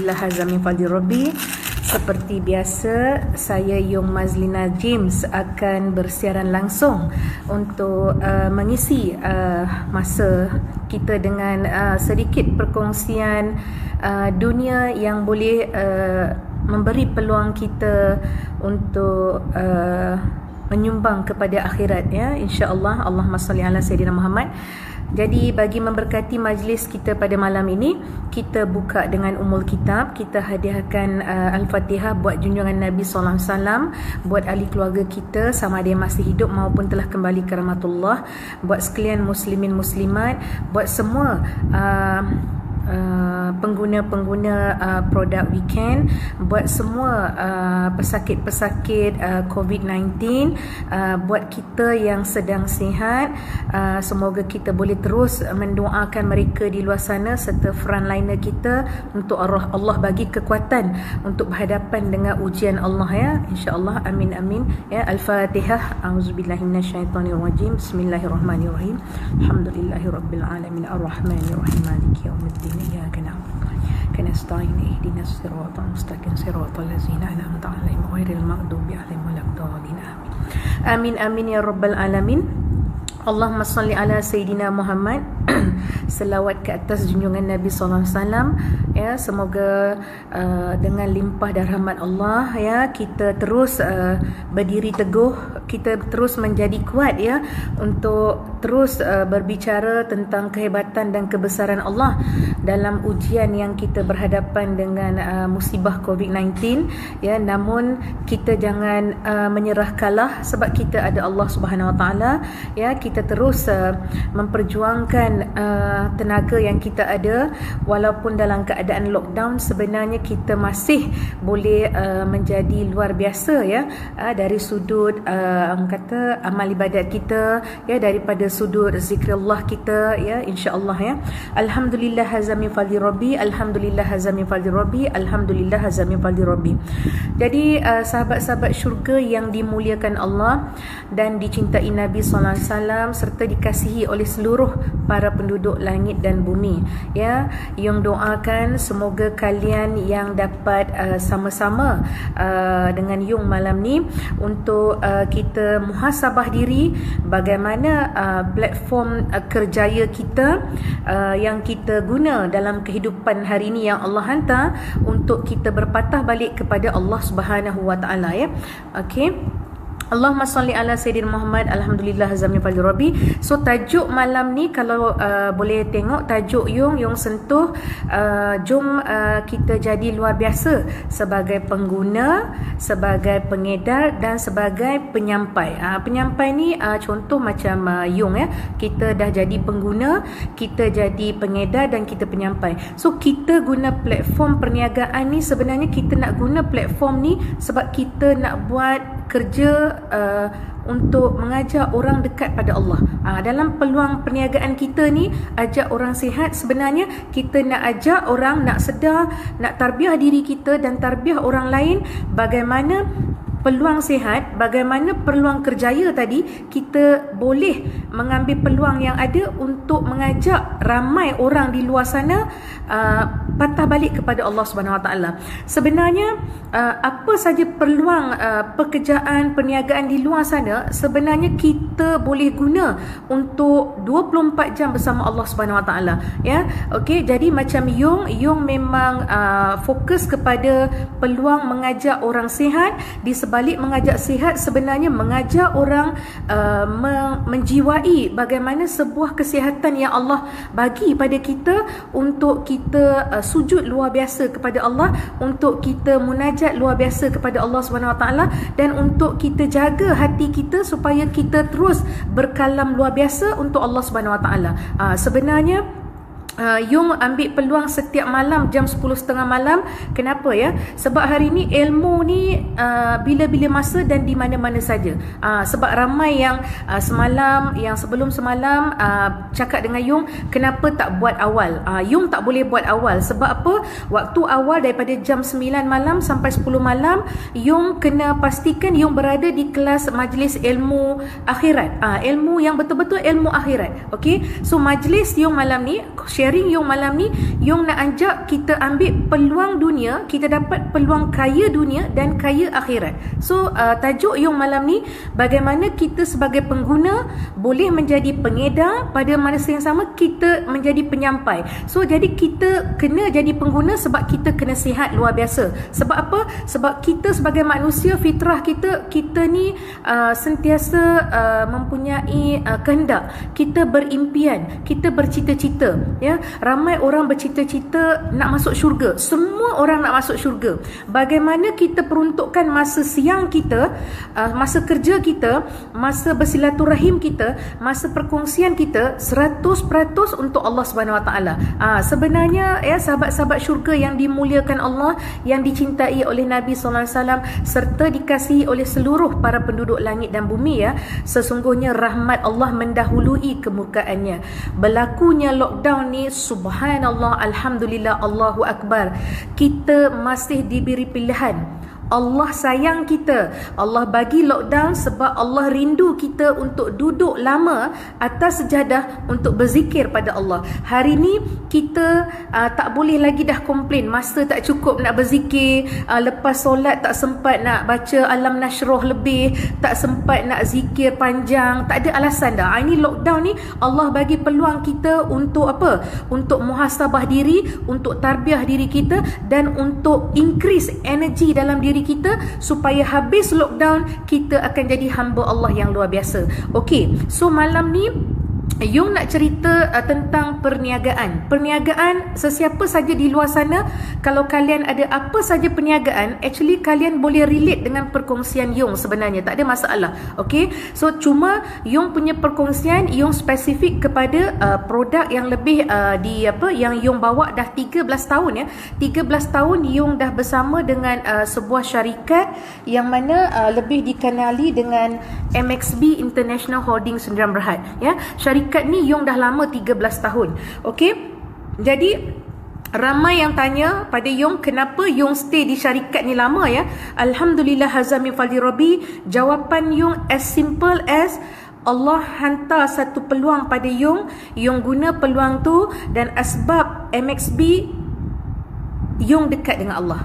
Hazami Fadli Robi. Seperti biasa, saya Yung Mazlina James akan bersiaran langsung untuk mengisi masa kita dengan sedikit perkongsian dunia yang boleh memberi peluang kita untuk menyumbang kepada akhirat, ya, insya-Allah. Allahumma salli ala sayyidina Muhammad. Jadi bagi memberkati majlis kita pada malam ini, kita buka dengan Ummul Kitab. Kita hadiahkan Al-Fatihah buat junjungan Nabi sallallahu alaihi wasallam, buat ahli keluarga kita sama ada yang masih hidup maupun telah kembali ke rahmatullah, buat sekalian muslimin muslimat, buat semua pengguna-pengguna produk Weekend, buat semua pesakit-pesakit COVID-19, buat kita yang sedang sihat, semoga kita boleh terus mendoakan mereka di luar sana serta frontliner kita untuk Allah bagi kekuatan untuk berhadapan dengan ujian Allah, ya, insya-Allah. Amin amin, ya. Al-Fatihah. A'udzubillahi minasyaitonirrajim. Bismillahirrahmanirrahim. Alhamdulillahirabbil alamin arrahmanirrahim maliki yaumiddin. إياك نعبد وإياك نستعين اهدنا الصراط المستقيم صراط الذين أنعمت عليهم غير المغضوب عليهم ولا الضالين آمين آمين يا رب العالمين. Allahumma salli ala Sayyidina Muhammad. Selawat ke atas junjungan Nabi sallallahu alaihi wasallam, ya. Semoga dengan limpah dan rahmat Allah, ya, kita terus berdiri teguh, kita terus menjadi kuat, ya, untuk terus berbicara tentang kehebatan dan kebesaran Allah dalam ujian yang kita berhadapan dengan musibah COVID-19, ya. Namun kita jangan menyerah kalah sebab kita ada Allah Subhanahu Wa Taala, ya. Kita terus memperjuangkan tenaga yang kita ada walaupun dalam keadaan lockdown. Sebenarnya kita masih boleh menjadi luar biasa, ya, dari sudut kata amal ibadat kita, ya, daripada sudut zikrullah kita, ya, insya-Allah, ya. Alhamdulillah hazami fadli rabbi, alhamdulillah hazami fadli rabbi, alhamdulillah hazami fadli rabbi. Jadi sahabat-sahabat syurga yang dimuliakan Allah dan dicintai Nabi sallallahu alaihi wasallam serta dikasihi oleh seluruh para penduduk langit dan bumi, ya, yang doakan semoga kalian yang dapat sama-sama dengan Yung malam ni untuk kita muhasabah diri bagaimana platform kerjaya kita yang kita guna dalam kehidupan hari ini yang Allah hantar untuk kita berpatah balik kepada Allah Subhanahu Wa Taala, ya. Okey. Allahumma salli ala Sayyidina Muhammad. Alhamdulillah hazami fadli rabbi. So tajuk malam ni kalau boleh tengok tajuk Yung sentuh, jom kita jadi luar biasa sebagai pengguna, sebagai pengedar dan sebagai penyampai. Penyampai ni contoh macam Yung, ya. Kita dah jadi pengguna, kita jadi pengedar dan kita penyampai. So kita guna platform perniagaan ni, sebenarnya kita nak guna platform ni sebab kita nak buat kerja untuk mengajak orang dekat pada Allah. Dalam peluang perniagaan kita ni, ajak orang sihat, sebenarnya kita nak ajak orang nak sedar, nak tarbiyah diri kita dan tarbiyah orang lain bagaimana peluang sihat, bagaimana peluang kerjaya tadi, kita boleh mengambil peluang yang ada untuk mengajak ramai orang di luar sana patah balik kepada Allah Subhanahu Wa Taala. Sebenarnya apa saja peluang pekerjaan perniagaan di luar sana, sebenarnya kita boleh guna untuk 24 jam bersama Allah Subhanahu Wa Taala, ya. Okey, jadi macam Yung memang fokus kepada peluang mengajak orang sihat. Di sebalik mengajak sihat, sebenarnya mengajak orang menjiwai bagaimana sebuah kesihatan yang Allah bagi pada kita untuk kita sujud luar biasa kepada Allah, untuk kita munajat luar biasa kepada Allah Subhanahu Wa Taala, dan untuk kita jaga hati kita supaya kita terus berkalam luar biasa untuk Allah Subhanahu Wa Taala. Sebenarnya Yung ambil peluang setiap malam jam 10.30 malam. Kenapa, ya? Sebab hari ni ilmu ni bila-bila masa dan di mana-mana saja. Sebab ramai yang semalam, yang sebelum semalam cakap dengan Yung, kenapa tak buat awal? Yung tak boleh buat awal. Sebab apa? Waktu awal daripada jam 9 malam sampai 10 malam, Yung kena pastikan Yung berada di kelas majlis ilmu akhirat. Ilmu yang betul-betul ilmu akhirat. Okey. So majlis Yung malam ni, sharing Yung malam ni, Yung nak ajak kita ambil peluang dunia, kita dapat peluang kaya dunia dan kaya akhirat. So tajuk Yung malam ni, bagaimana kita sebagai pengguna boleh menjadi pengedar, pada masa yang sama kita menjadi penyampai. So jadi kita kena jadi pengguna sebab kita kena sihat luar biasa. Sebab apa? Sebab kita sebagai manusia, fitrah kita ni sentiasa mempunyai kehendak, kita berimpian, kita bercita-cita, ya. Ramai orang bercita-cita nak masuk syurga. Semua orang nak masuk syurga. Bagaimana kita peruntukkan masa siang kita, masa kerja kita, masa bersilaturahim kita, masa perkongsian kita 100% untuk Allah Subhanahu Wa Taala. Sebenarnya ya, sahabat-sahabat syurga yang dimuliakan Allah, yang dicintai oleh Nabi sallallahu alaihi wasallam serta dikasihi oleh seluruh para penduduk langit dan bumi, ya, sesungguhnya rahmat Allah mendahului kemurkaannya. Berlakunya lockdown ni, subhanallah, alhamdulillah, Allahu akbar, kita masih diberi pilihan. Allah sayang kita. Allah bagi lockdown sebab Allah rindu kita untuk duduk lama atas sejadah untuk berzikir pada Allah. Hari ni kita tak boleh lagi dah komplain masa tak cukup nak berzikir, lepas solat tak sempat nak baca alam nasroh lebih, tak sempat nak zikir panjang, tak ada alasan dah. Ini lockdown ni Allah bagi peluang kita untuk apa? Untuk muhasabah diri, untuk tarbiyah diri kita, dan untuk increase energy dalam diri kita supaya habis lockdown kita akan jadi hamba Allah yang luar biasa. Okey, so malam ni Yung nak cerita tentang perniagaan. Perniagaan, sesiapa saja di luar sana, kalau kalian ada apa saja perniagaan, actually kalian boleh relate dengan perkongsian Yung sebenarnya, tak ada masalah. Okay, so cuma Yung punya perkongsian, Yung spesifik kepada produk yang lebih yang Yung bawa dah 13 tahun, ya. 13 tahun Yung dah bersama dengan sebuah syarikat yang mana lebih dikenali dengan MXB International Holding Sdn Bhd, ya. Syarikat ni Yung dah lama 13 tahun. Okey. Jadi ramai yang tanya pada Yung, kenapa Yung stay di syarikat ni lama, ya. Alhamdulillah hazza min fadli rabbi. Jawapan Yung as simple as Allah hantar satu peluang pada Yung, Yung guna peluang tu, dan asbab MXB Yung dekat dengan Allah.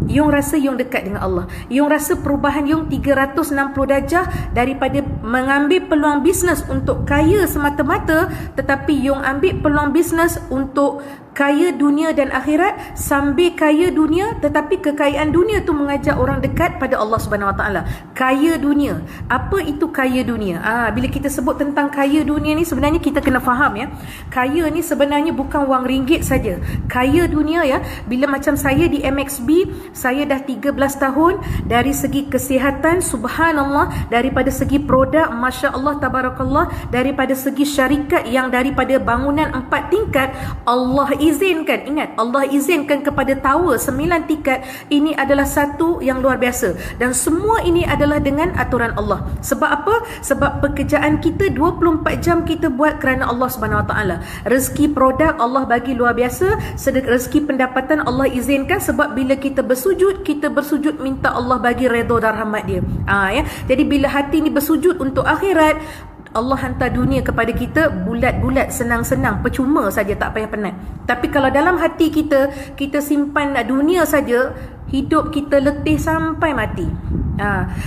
Yung rasa Yung dekat dengan Allah. Yung rasa perubahan Yung 360 darjah daripada mengambil peluang bisnes untuk kaya semata-mata, tetapi Yung ambil peluang bisnes untuk kaya dunia dan akhirat. Sambil kaya dunia, tetapi kekayaan dunia tu mengajak orang dekat pada Allah Subhanahu Wa Taala. Kaya dunia. Apa itu kaya dunia? Bila kita sebut tentang kaya dunia ni, sebenarnya kita kena faham, ya. Kaya ni sebenarnya bukan wang ringgit saja. Kaya dunia, ya. Bila macam saya di MXB, saya dah 13 tahun, dari segi kesihatan, subhanallah, daripada segi produk, Masya Allah, tabarakallah, daripada segi syarikat yang daripada bangunan 4 tingkat, Allah izinkan, ingat, Allah izinkan kepada tower 9 tingkat. Ini adalah satu yang luar biasa, dan semua ini adalah dengan aturan Allah. Sebab apa? Sebab pekerjaan kita 24 jam kita buat kerana Allah Subhanahu Wa Taala. Rezeki produk Allah bagi luar biasa, rezeki pendapatan Allah izinkan, sebab bila kita bersujud, kita bersujud minta Allah bagi redha dan rahmat dia. Ya. Jadi bila hati ni bersujud untuk akhirat, Allah hantar dunia kepada kita bulat-bulat, senang-senang, percuma saja, tak payah penat. Tapi kalau dalam hati kita, kita simpan dunia saja, hidup kita letih sampai mati.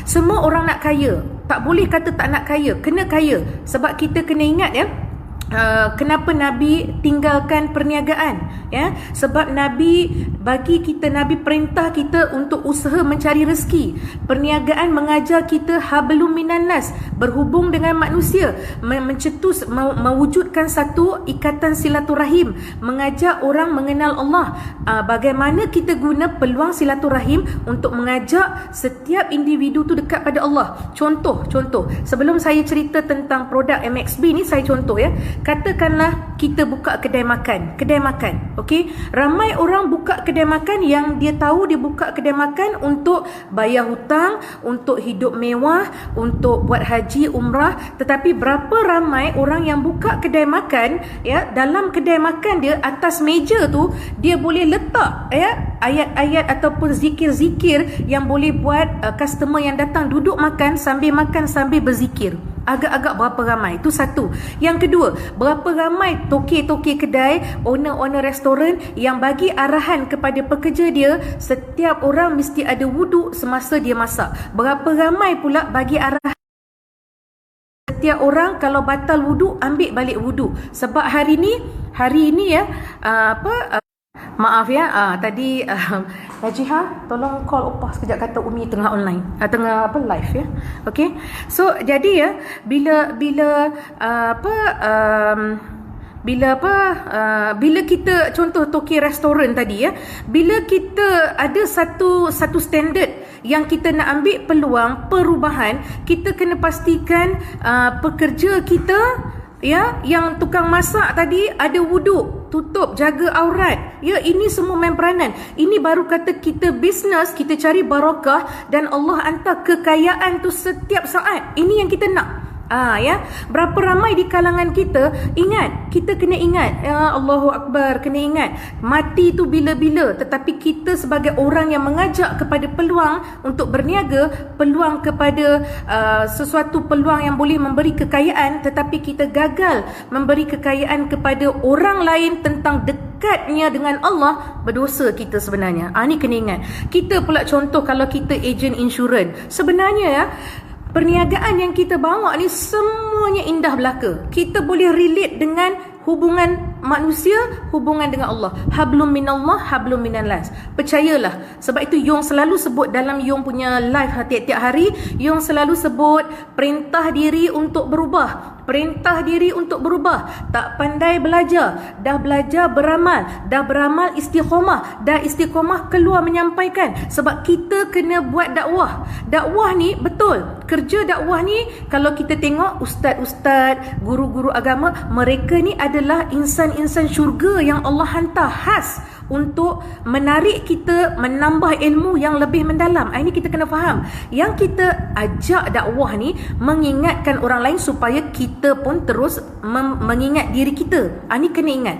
Semua orang nak kaya, tak boleh kata tak nak kaya, kena kaya. Sebab kita kena ingat, ya, kenapa Nabi tinggalkan perniagaan, ya? Sebab Nabi bagi kita, Nabi perintah kita untuk usaha mencari rezeki. Perniagaan mengajar kita hablum minan nas, berhubung dengan manusia, mencetus, mewujudkan satu ikatan silaturahim, mengajak orang mengenal Allah. Bagaimana kita guna peluang silaturahim untuk mengajak setiap individu tu dekat pada Allah. Contoh, sebelum saya cerita tentang produk MXB ni, saya contoh, ya. Katakanlah kita buka kedai makan, okey. Ramai orang buka kedai makan yang dia tahu dia buka kedai makan untuk bayar hutang, untuk hidup mewah, untuk buat haji, umrah. Tetapi berapa ramai orang yang buka kedai makan, ya, dalam kedai makan dia, atas meja tu dia boleh letak, ya, ayat-ayat ataupun zikir-zikir yang boleh buat customer yang datang duduk makan sambil berzikir. Agak-agak berapa ramai? Itu satu. Yang kedua, berapa ramai toke-toke kedai, owner-owner restoran yang bagi arahan kepada pekerja dia, setiap orang mesti ada wuduk semasa dia masak. Berapa ramai pula bagi arahan setiap orang kalau batal wuduk, ambil balik wuduk. Sebab hari ini ya, maaf ya, tadi Najiha tolong call Opah sekejap, kata Umi tengah online, tengah live ya. Okey. So jadi ya, bila kita contoh toki restoran tadi ya, bila kita ada satu standard yang kita nak ambil peluang perubahan, kita kena pastikan pekerja kita ya, yang tukang masak tadi ada wuduk, tutup, jaga aurat. Ya, ini semua main peranan. Ini baru kata kita bisnes, kita cari barakah dan Allah hantar kekayaan tu setiap saat. Ini yang kita nak. Ya, berapa ramai di kalangan kita kita kena ingat, ya Allahu Akbar, kena ingat mati tu bila-bila, tetapi kita sebagai orang yang mengajak kepada peluang untuk berniaga, peluang kepada sesuatu peluang yang boleh memberi kekayaan, tetapi kita gagal memberi kekayaan kepada orang lain tentang dekatnya dengan Allah, berdosa kita sebenarnya. Ni kena ingat. Kita pula contoh kalau kita ejen insurans, sebenarnya ya, perniagaan yang kita bawa ni semuanya indah belaka. Kita boleh relate dengan hubungan manusia, hubungan dengan Allah. Hablum minallah, hablum minannas. Percayalah. Sebab itu Yong selalu sebut dalam Yong punya live tiap-tiap hari, Yong selalu sebut perintah diri untuk berubah. Perintah diri untuk berubah. Tak pandai belajar, dah belajar beramal, dah beramal istiqamah, dah istiqamah keluar menyampaikan. Sebab kita kena buat dakwah. Dakwah ni betul, kerja dakwah ni kalau kita tengok ustaz-ustaz, guru-guru agama, mereka ni adalah insan-insan syurga yang Allah hantar khas untuk menarik kita menambah ilmu yang lebih mendalam. Ini kita kena faham. Yang kita ajak dakwah ni mengingatkan orang lain supaya kita pun terus mengingat diri kita. Ini kena ingat.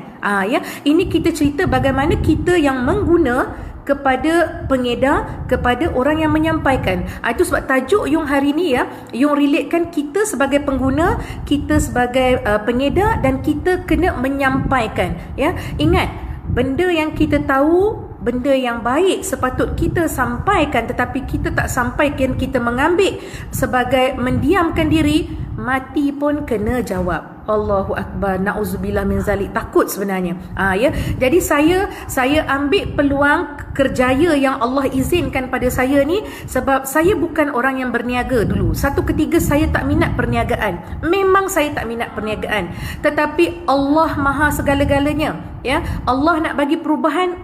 Ya, ini kita cerita bagaimana kita yang mengguna kepada pengedar, kepada orang yang menyampaikan. Itu sebab tajuk Yung hari ni ya, Yung relatekan kita sebagai pengguna, kita sebagai pengedar, dan kita kena menyampaikan. Ya, ingat, benda yang kita tahu, benda yang baik sepatut kita sampaikan, tetapi kita tak sampaikan, kita mengambil sebagai mendiamkan diri, mati pun kena jawab. Allahu Akbar, na'udzubillah min zalik. Takut sebenarnya. Ya. Jadi saya ambil peluang kerjaya yang Allah izinkan pada saya ni, sebab saya bukan orang yang berniaga dulu. Satu ketiga saya tak minat perniagaan. Memang saya tak minat perniagaan. Tetapi Allah Maha segala-galanya. Ya. Allah nak bagi perubahan,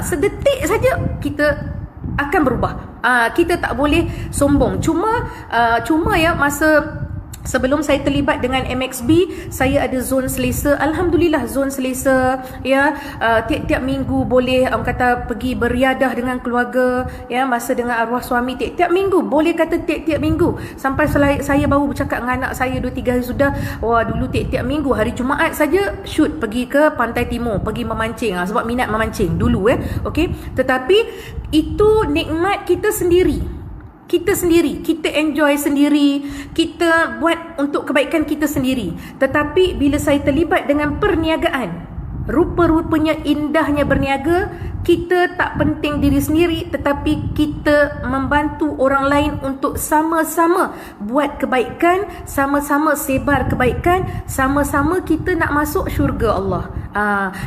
sedetik saja kita akan berubah. Kita tak boleh sombong. Cuma ya, masa sebelum saya terlibat dengan MXB, saya ada zon selesa. Alhamdulillah, zon selesa ya. Tiap-tiap minggu boleh kata pergi beriadah dengan keluarga ya, masa dengan arwah suami. Tiap-tiap minggu, boleh kata tiap-tiap minggu. Sampai saya baru bercakap dengan anak saya 2-3 hari sudah, wah dulu tiap-tiap minggu, hari Jumaat saja shoot pergi ke Pantai Timur, pergi memancing sebab minat memancing dulu okey. Tetapi itu nikmat kita sendiri. Kita enjoy sendiri, kita buat untuk kebaikan kita sendiri. Tetapi bila saya terlibat dengan perniagaan, rupa-rupanya indahnya berniaga, kita tak penting diri sendiri, tetapi kita membantu orang lain untuk sama-sama buat kebaikan, sama-sama sebar kebaikan, sama-sama kita nak masuk syurga Allah.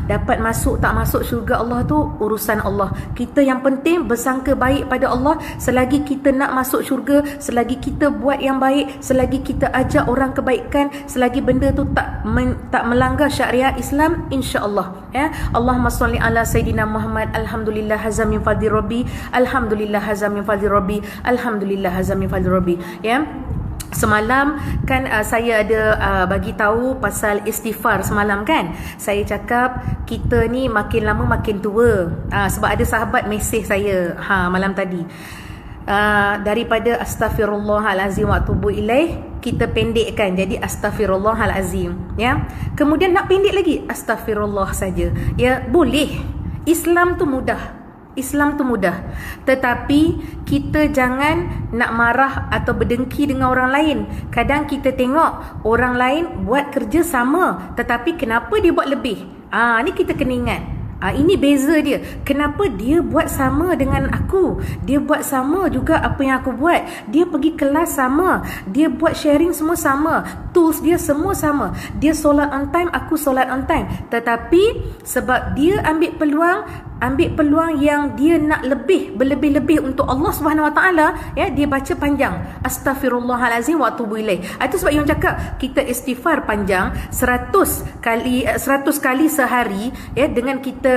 Dapat masuk tak masuk syurga Allah tu urusan Allah. Kita yang penting bersangka baik pada Allah. Selagi kita nak masuk syurga, selagi kita buat yang baik, selagi kita ajak orang kebaikan, selagi benda tu tak melanggar syariat Islam, insya-Allah ya. Allahumma shalli ala sayidina Muhammad. Alhamdulillah hazam min fadli rabbi, alhamdulillah hazam min fadli rabbi, alhamdulillah hazam min fadli rabbi ya. Semalam kan saya ada bagi tahu pasal istighfar semalam kan. Saya cakap kita ni makin lama makin tua. Sebab ada sahabat mesej saya malam tadi. Daripada astaghfirullahalazim wa atubu ilaih, kita pendekkan jadi astaghfirullahalazim ya. Kemudian nak pendek lagi, astaghfirullah saja. Ya, boleh. Islam tu mudah. Islam tu mudah. Tetapi kita jangan nak marah atau berdengki dengan orang lain. Kadang kita tengok orang lain buat kerja sama, tetapi kenapa dia buat lebih? Ni kita kena ingat. Ini beza dia. Kenapa dia buat sama dengan aku? Dia buat sama juga apa yang aku buat. Dia pergi kelas sama. Dia buat sharing semua sama. Tools dia semua sama. Dia solat on time, aku solat on time. Tetapi sebab dia ambil peluang yang dia nak berlebih-lebih untuk Allah Subhanahu Wa Taala, ya, dia baca panjang astaghfirullahalazim wa atubu ilaih. Itu sebab yang cakap kita istighfar panjang 100 kali sehari, ya, dengan kita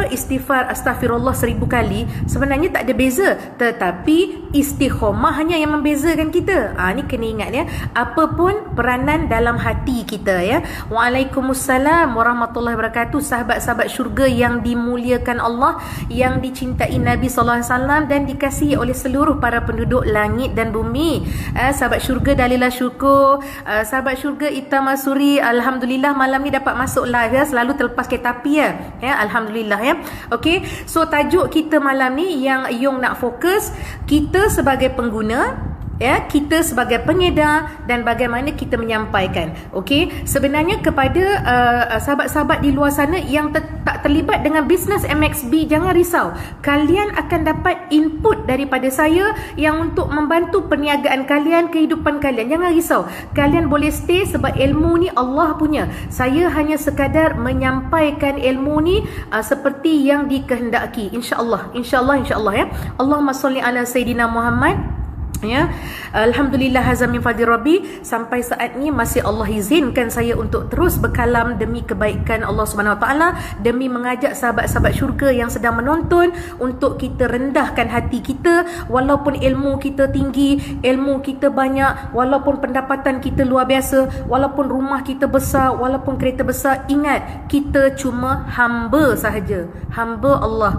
istighfar astaghfirullah 1000 kali, sebenarnya tak ada beza, tetapi istiqomah hanya yang membezakan kita. Ni kena ingat, ya. Apa pun peranan dalam hati kita, ya. Waalaikumsalam warahmatullahi wabarakatuh. Sahabat-sahabat syurga yang dimuliakan Allah, yang dicintai Nabi sallallahu alaihi wasallam dan dikasihi oleh seluruh para penduduk langit dan bumi. Sahabat syurga Dalilah syukur, sahabat syurga Ita Masuri, alhamdulillah malam ni dapat masuk live, ya. Selalu terlepas kereta api, ya, alhamdulillah, ya. Okey, so tajuk kita malam ni yang Yung nak fokus, kita sebagai pengguna, ya, kita sebagai pengedar dan bagaimana kita menyampaikan. Okey, sebenarnya kepada sahabat-sahabat di luar sana yang tak terlibat dengan bisnes MXB, jangan risau. Kalian akan dapat input daripada saya yang untuk membantu perniagaan kalian, kehidupan kalian. Jangan risau. Kalian boleh stay sebab ilmu ni Allah punya. Saya hanya sekadar menyampaikan ilmu ni seperti yang dikehendaki. InsyaAllah, ya. Allahumma salli ala Sayyidina Muhammad. Ya, alhamdulillah hazam min fadli rabbi. Sampai saat ni masih Allah izinkan saya untuk terus berkalam demi kebaikan Allah Subhanahu Wa Taala, demi mengajak sahabat-sahabat syurga yang sedang menonton untuk kita rendahkan hati kita. Walaupun ilmu kita tinggi, ilmu kita banyak, walaupun pendapatan kita luar biasa, walaupun rumah kita besar, walaupun kereta besar, ingat kita cuma hamba sahaja, hamba Allah.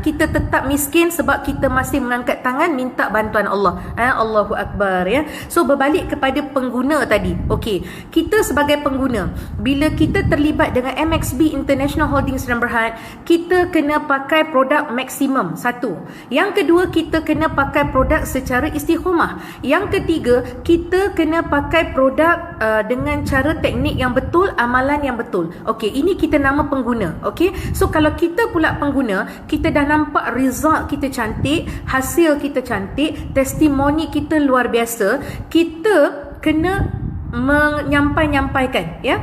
Kita tetap miskin sebab kita masih mengangkat tangan minta bantuan Allah. Allahu Akbar, ya. So berbalik kepada pengguna tadi. Okey, kita sebagai pengguna, bila kita terlibat dengan MXB International Holdings dan Berhad, kita kena pakai produk maksimum. Satu. Yang kedua, kita kena pakai produk secara istiqomah. Yang ketiga, kita kena pakai produk dengan cara teknik yang betul, amalan yang betul. Okey, ini kita nama pengguna. Okey, so kalau kita pula pengguna, kita dah nampak result kita cantik, hasil kita cantik, testimoni kita luar biasa, kita kena menyampaikan, ya.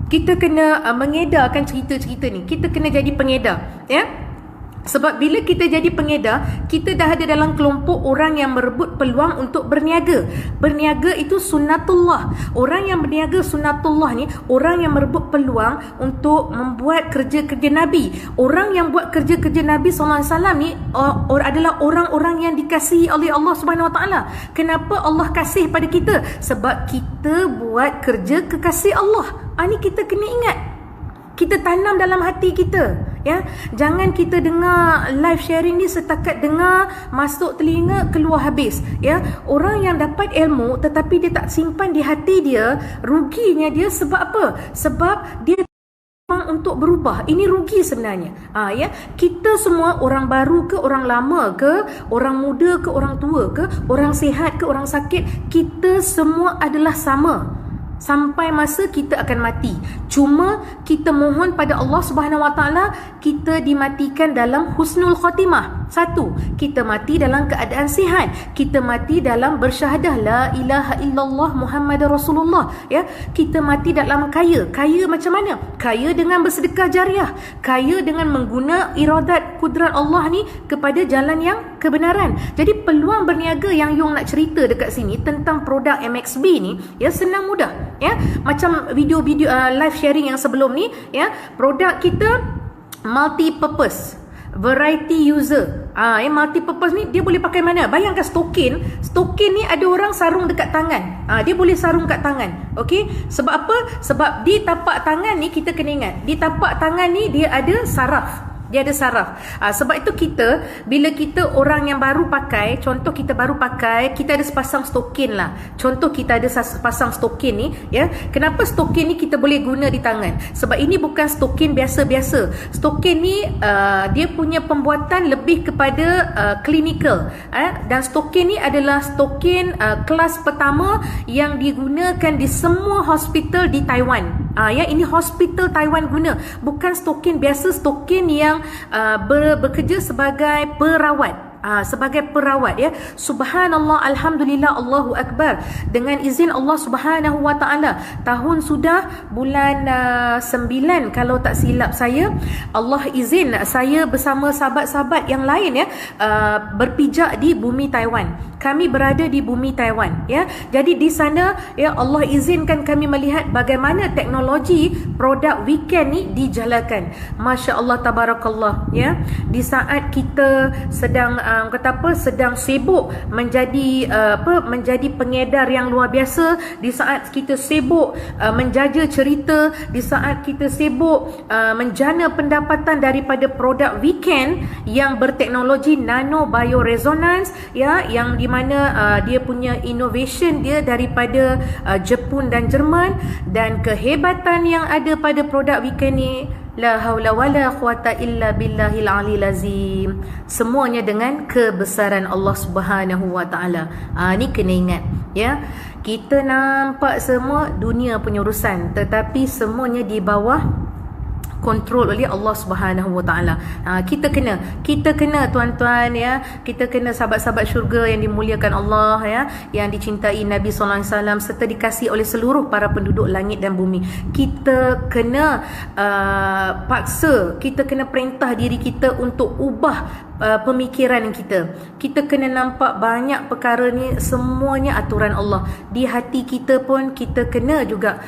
Kita kena mengedarkan cerita-cerita ni. Kita kena jadi pengedar, ya. Sebab bila kita jadi pengedar, kita dah ada dalam kelompok orang yang merebut peluang untuk berniaga. Berniaga itu sunnatullah. Orang yang berniaga sunnatullah ni, orang yang merebut peluang untuk membuat kerja-kerja Nabi. Orang yang buat kerja-kerja Nabi SAW ni adalah orang-orang yang dikasihi oleh Allah Subhanahu Wa Taala. Kenapa Allah kasih pada kita? Sebab kita buat kerja kekasih Allah. Ni kita kena ingat. Kita tanam dalam hati kita, ya. Jangan kita dengar live sharing ni setakat dengar, masuk telinga, keluar habis, ya. Orang yang dapat ilmu tetapi dia tak simpan di hati dia, ruginya dia sebab apa? Sebab dia untuk berubah. Ini rugi sebenarnya. Ya, kita semua, orang baru ke orang lama ke, orang muda ke orang tua ke, orang sihat ke orang sakit, kita semua adalah sama. Sampai masa kita akan mati. Cuma kita mohon pada Allah Subhanahu Wa Taala kita dimatikan dalam husnul khatimah. Satu, kita mati dalam keadaan sihat. Kita mati dalam bersyahadah la ilaha illallah Muhammadar Rasulullah, ya. Kita mati dalam kaya. Kaya macam mana? Kaya dengan bersedekah jariah. Kaya dengan mengguna iradat kudrat Allah ni kepada jalan yang kebenaran. Jadi peluang berniaga yang Yung nak cerita dekat sini tentang produk MXB ni, ya, senang mudah. Ya, macam video-video live sharing yang sebelum ni, ya, produk kita multi purpose, variety user. Multi purpose ni dia boleh pakai mana? Bayangkan stokin ni ada orang sarung dekat tangan. Dia boleh sarung kat tangan. Okey, sebab apa? Sebab di tapak tangan ni kita kena ingat, di tapak tangan ni dia ada saraf. dia ada saraf. Sebab itu kita, bila kita orang yang baru pakai, contoh kita baru pakai, kita ada sepasang stokin lah. Contoh kita ada sepasang stokin ni, ya. Kenapa stokin ni kita boleh guna di tangan? Sebab ini bukan stokin biasa-biasa. Stokin ni dia punya pembuatan lebih kepada klinikal. Dan stokin ni adalah stokin kelas pertama yang digunakan di semua hospital di Taiwan. Ya, ini hospital Taiwan guna, bukan stokin biasa, stokin yang bekerja sebagai perawat. Sebagai perawat, ya. Subhanallah, alhamdulillah, Allahu akbar. Dengan izin Allah Subhanahu wa taala, tahun sudah bulan 9 kalau tak silap saya, Allah izin saya bersama sahabat-sahabat yang lain, ya, berpijak di bumi Taiwan. Kami berada di bumi Taiwan, ya. Jadi di sana, ya, Allah izinkan kami melihat bagaimana teknologi produk weekend ni dijalankan. Masya Allah, tabarakallah, ya. Di saat kita sedang sedang sibuk menjadi menjadi pengedar yang luar biasa, di saat kita sibuk menjaja cerita, di saat kita sibuk menjana pendapatan daripada produk weekend yang berteknologi nano bioresonance, ya, yang di mana dia punya innovation dia daripada Jepun dan Jerman, dan kehebatan yang ada pada produk weekend ni, la haula wala quwata illa billahil aliyil azim. Semuanya dengan kebesaran Allah Subhanahu wa taala. Ni kena ingat, ya. Kita nampak semua dunia punya urusan, tetapi semuanya di bawah kontrol oleh Allah Subhanahu wa taala. Kita kena tuan-tuan, ya, kita kena sahabat-sahabat syurga yang dimuliakan Allah, ya, yang dicintai Nabi sallallahu alaihi wasallam serta dikasihi oleh seluruh para penduduk langit dan bumi. Kita kena paksa, kita kena perintah diri kita untuk ubah pemikiran kita. Kita kena nampak banyak perkara ni semuanya aturan Allah. Di hati kita pun kita kena juga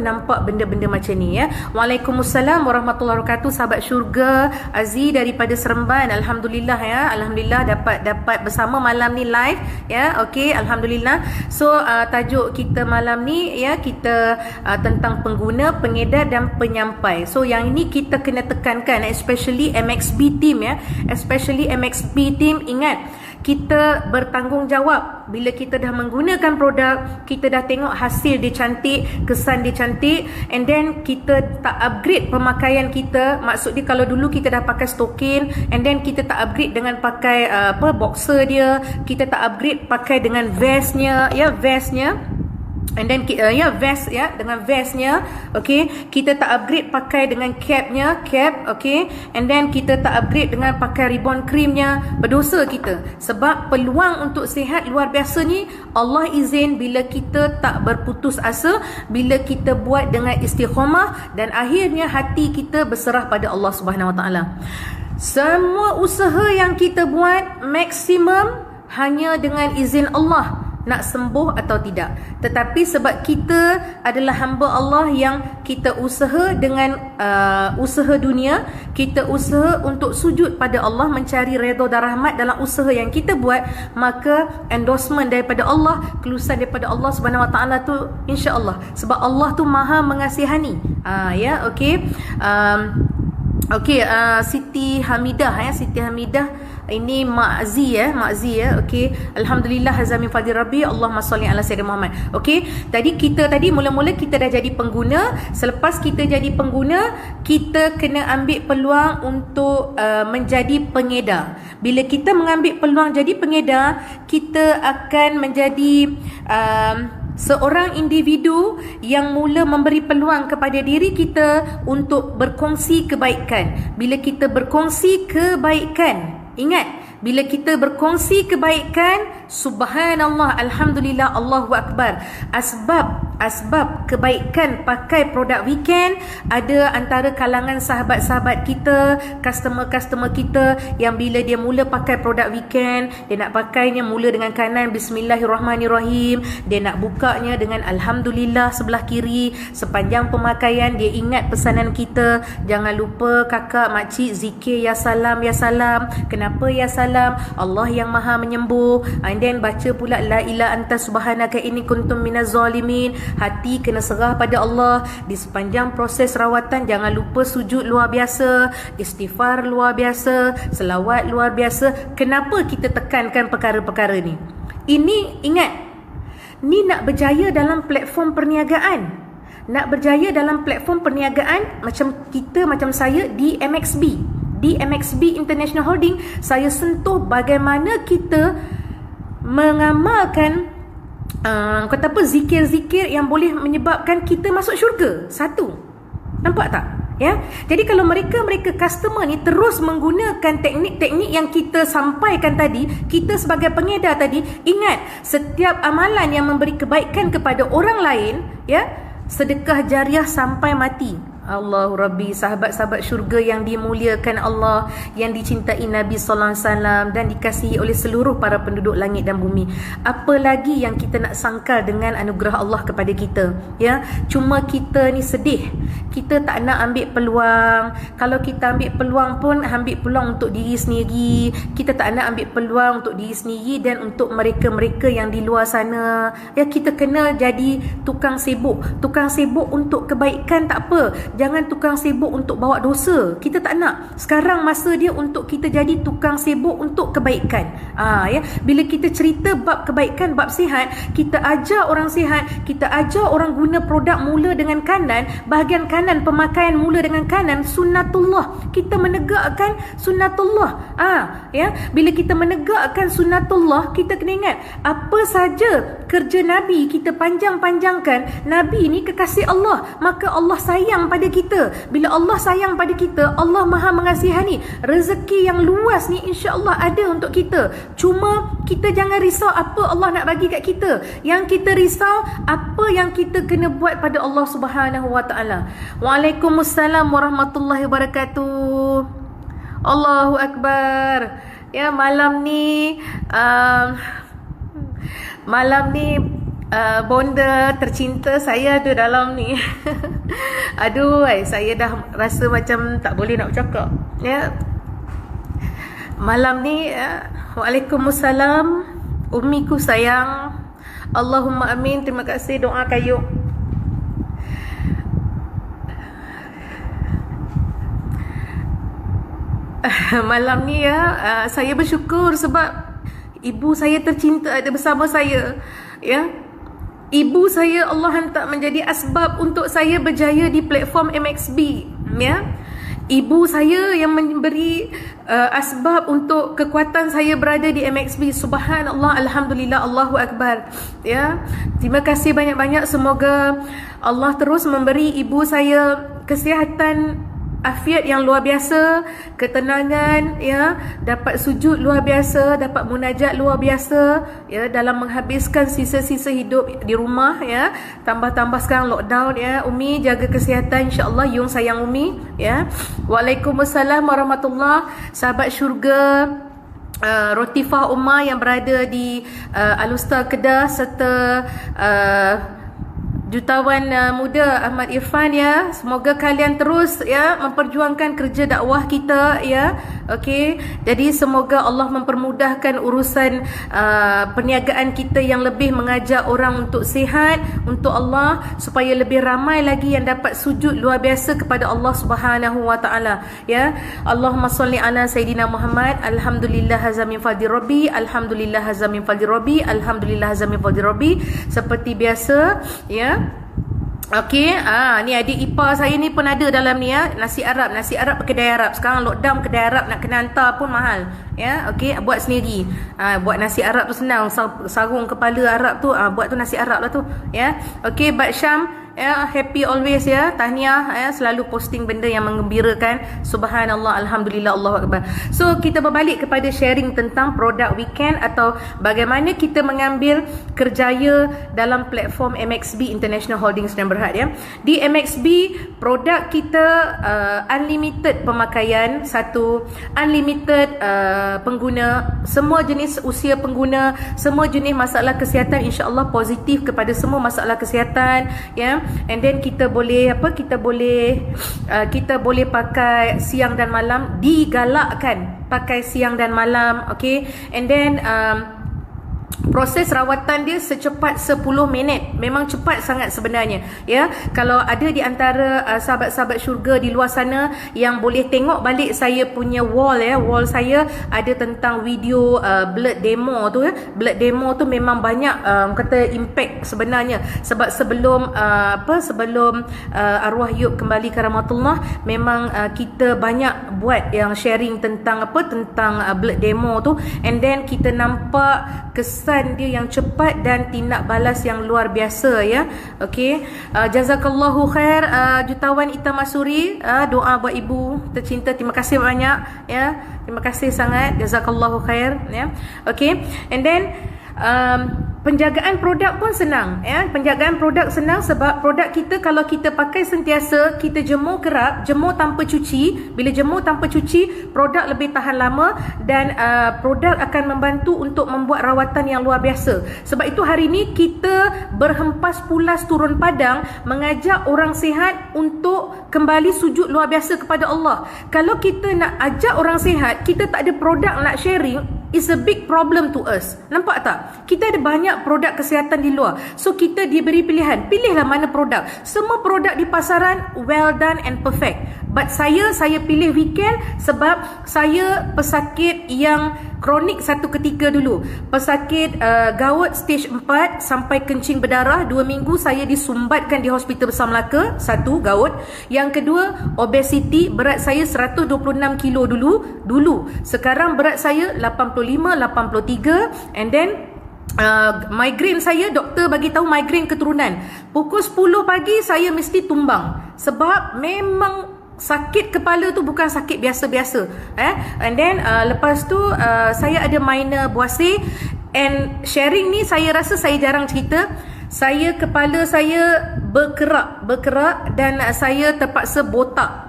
nampak benda-benda macam ni, ya. Waalaikumsalam warahmatullahi wabarakatuh, sahabat syurga Aziz daripada Seremban. Alhamdulillah, ya. Alhamdulillah dapat bersama malam ni live, ya. Okey, alhamdulillah. So tajuk kita malam ni, ya, kita tentang pengguna, pengedar dan penyampai. So yang ini kita kena tekankan, especially MXB team, ya. Especially MXB team, ingat, kita bertanggungjawab. Bila kita dah menggunakan produk, kita dah tengok hasil dia cantik, kesan dia cantik, and then kita tak upgrade pemakaian kita. Maksud dia, kalau dulu kita dah pakai stokin, and then kita tak upgrade dengan pakai boxer dia, kita tak upgrade pakai dengan vestnya, ya, vestnya. And then vest, ya, dengan vestnya, okey, kita tak upgrade pakai dengan capnya, okey, and then kita tak upgrade dengan pakai ribbon creamnya. Berdosa kita, sebab peluang untuk sihat luar biasa ni Allah izin bila kita tak berputus asa, bila kita buat dengan istiqamah, dan akhirnya hati kita berserah pada Allah Subhanahu Wa Taala. Semua usaha yang kita buat maksimum hanya dengan izin Allah, nak sembuh atau tidak. Tetapi sebab kita adalah hamba Allah yang kita usaha dengan usaha dunia, kita usaha untuk sujud pada Allah, mencari redha dan rahmat dalam usaha yang kita buat, maka endorsement daripada Allah, kelulusan daripada Allah Subhanahu Wa Taala tu insya-Allah, sebab Allah tu Maha mengasihani. Ya, okey. Okey, Siti Hamidah, ya, Siti Hamidah. Ini Mak Z, ya, okey. Alhamdulillah, hazamin fadil Rabbi, Allahumma salli ala sayyidina Muhammad. Okey, tadi mula-mula kita dah jadi pengguna. Selepas kita jadi pengguna, kita kena ambil peluang untuk menjadi pengedar. Bila kita mengambil peluang jadi pengedar, kita akan menjadi seorang individu yang mula memberi peluang kepada diri kita untuk berkongsi kebaikan. Bila kita berkongsi kebaikan, ingat, bila kita berkongsi kebaikan, subhanallah, alhamdulillah, Allahu akbar. Asbab kebaikan pakai produk weekend ada antara kalangan sahabat-sahabat kita, customer-customer kita, yang bila dia mula pakai produk weekend, dia nak pakainya mula dengan kanan, bismillahirrahmanirrahim, dia nak bukanya dengan alhamdulillah sebelah kiri. Sepanjang pemakaian dia ingat pesanan kita, jangan lupa kakak, makcik, zikir ya salam, ya salam. Kenapa ya salam? Allah yang maha menyembuh. And then baca pula la ilaha anta subhanaka inni kuntum minaz zalimin. Hati kena serah pada Allah. Di sepanjang proses rawatan jangan lupa sujud luar biasa, istighfar luar biasa, selawat luar biasa. Kenapa kita tekankan perkara-perkara ni? Ini ingat, ni nak berjaya dalam platform perniagaan. Nak berjaya dalam platform perniagaan macam kita, macam saya di MXB. Di MXB International Holding, saya sentuh bagaimana kita mengamalkan kata apa, zikir-zikir yang boleh menyebabkan kita masuk syurga. Satu. Nampak tak? Ya. Jadi kalau mereka customer ni terus menggunakan teknik-teknik yang kita sampaikan tadi, kita sebagai pengedar tadi, ingat, setiap amalan yang memberi kebaikan kepada orang lain, ya, sedekah jariah sampai mati. Allahu Rabbi, sahabat-sahabat syurga yang dimuliakan Allah, yang dicintai Nabi sallallahu alaihi wasallam dan dikasihi oleh seluruh para penduduk langit dan bumi. Apa lagi yang kita nak sangkal dengan anugerah Allah kepada kita, ya? Cuma kita ni sedih. Kita tak nak ambil peluang. Kalau kita ambil peluang pun ambil peluang untuk diri sendiri. Kita tak nak ambil peluang untuk diri sendiri dan untuk mereka-mereka yang di luar sana. Ya, kita kena jadi tukang sibuk. Tukang sibuk untuk kebaikan tak apa. Jangan tukang sibuk untuk bawa dosa. Kita tak nak. Sekarang masa dia untuk kita jadi tukang sibuk untuk kebaikan. Ya, bila kita cerita bab kebaikan, bab sihat, kita ajar orang sihat, kita ajar orang guna produk mula dengan kanan, bahagian kanan pemakaian mula dengan kanan, sunnatullah. Kita menegakkan sunnatullah. Ya, bila kita menegakkan sunnatullah, kita kena ingat apa saja kerja Nabi kita panjang-panjangkan. Nabi ni kekasih Allah, maka Allah sayang pada kita. Bila Allah sayang pada kita, Allah Maha mengasihani. Rezeki yang luas ni insya-Allah ada untuk kita. Cuma kita jangan risau apa Allah nak bagi kat kita. Yang kita risau apa yang kita kena buat pada Allah Subhanahu Wa Taala. Waalaikumsalam warahmatullahi wabarakatuh. Allahu Akbar. Ya, malam ni bonda tercinta saya ada dalam ni. Aduh, saya dah rasa macam tak boleh nak bercakap. Ya. Malam ni, Waalaikumsalam. Ummiku sayang. Allahumma amin. Terima kasih doa kayu. Malam ni saya bersyukur sebab ibu saya tercinta ada bersama saya. Ya. Ibu saya Allah hantar menjadi asbab untuk saya berjaya di platform MXB. Ya. Ibu saya yang memberi asbab untuk kekuatan saya berada di MXB. Subhanallah, alhamdulillah, Allahu Akbar. Ya. Terima kasih banyak-banyak. Semoga Allah terus memberi ibu saya kesihatan, afiat yang luar biasa, ketenangan, ya, dapat sujud luar biasa, dapat munajat luar biasa, ya, dalam menghabiskan sisa-sisa hidup di rumah, ya. Tambah-tambah sekarang lockdown, ya. Umi jaga kesihatan insya-Allah. Yung sayang Umi, ya. Waalaikumsalam warahmatullahi. Sahabat syurga, Rotifah Umar yang berada di Alustar Kedah serta Jutawan muda Ahmad Irfan, ya. Semoga kalian terus, ya, memperjuangkan kerja dakwah kita, ya. Okey. Jadi semoga Allah mempermudahkan urusan perniagaan kita yang lebih mengajak orang untuk sihat, untuk Allah, supaya lebih ramai lagi yang dapat sujud luar biasa kepada Allah Subhanahu Wa Taala, ya. Allahumma salli ala sayidina Muhammad. Alhamdulillah hazamin fadli rabbi, alhamdulillah hazamin fadli rabbi, alhamdulillah hazamin fadli rabbi. Seperti biasa, ya. Okey, ni adik ipar saya ni pun ada dalam ni, ya. Nasi Arab kedai Arab. Sekarang lockdown, kedai Arab nak kena hantar pun mahal, ya. Okey, buat sendiri. Buat nasi Arab tu senang. Sarung kepala Arab tu, buat tu nasi Arab lah tu, ya. Okey, Bat Syam, ya, happy always, ya. Tahniah, ya, selalu posting benda yang menggembirakan. Subhanallah, alhamdulillah, Allahu Akbar. So kita berbalik kepada sharing tentang produk weekend atau bagaimana kita mengambil kerjaya dalam platform MXB International Holdings dan Berhad, ya. Di MXB produk kita unlimited pemakaian, satu, unlimited pengguna, semua jenis usia pengguna, semua jenis masalah kesihatan insya-Allah positif kepada semua masalah kesihatan, ya. And then kita boleh kita boleh pakai siang dan malam, digalakkan pakai siang dan malam, okey. And then proses rawatan dia secepat 10 minit. Memang cepat sangat sebenarnya, ya. Kalau ada di antara sahabat-sahabat syurga di luar sana yang boleh tengok balik saya punya wall, ya, wall saya ada tentang video blood demo tu, ya. Blood demo tu memang banyak kata impact sebenarnya, sebab sebelum sebelum arwah Yub kembali ke rahmatullah, memang kita banyak buat yang sharing tentang tentang blood demo tu, and then kita nampak kesan dia yang cepat dan tindak balas yang luar biasa, ya. Okey, jazakallahu khair jutawan Ita Masuri, doa buat ibu tercinta, terima kasih banyak, ya. Terima kasih sangat, jazakallahu khair, ya. Okey, and then penjagaan produk pun senang, ya. Penjagaan produk senang sebab produk kita kalau kita pakai sentiasa, kita jemur kerap, jemur tanpa cuci. Bila jemur tanpa cuci, produk lebih tahan lama dan produk akan membantu untuk membuat rawatan yang luar biasa. Sebab itu hari ini kita berhempas pulas turun padang mengajak orang sihat untuk kembali sujud luar biasa kepada Allah. Kalau kita nak ajak orang sihat, kita tak ada produk nak sharing, is a big problem to us. Nampak tak? Kita ada banyak produk kesihatan di luar. So kita diberi pilihan. Pilihlah mana produk. Semua produk di pasaran well done and perfect. But saya pilih weekend sebab saya pesakit yang kronik satu ketika dulu. Pesakit gout stage 4 sampai kencing berdarah. 2 minggu saya disumbatkan di Hospital Besar Melaka. 1, gout. Yang kedua, obesity. Berat saya 126 kilo dulu. Sekarang berat saya 85, 83. And then migraine saya, doktor bagi tahu migraine keturunan. Pukul 10 pagi saya mesti tumbang sebab memang sakit kepala tu bukan sakit biasa-biasa, and then lepas tu saya ada minor buasir, and sharing ni saya rasa saya jarang cerita. Kepala saya berkerak dan saya terpaksa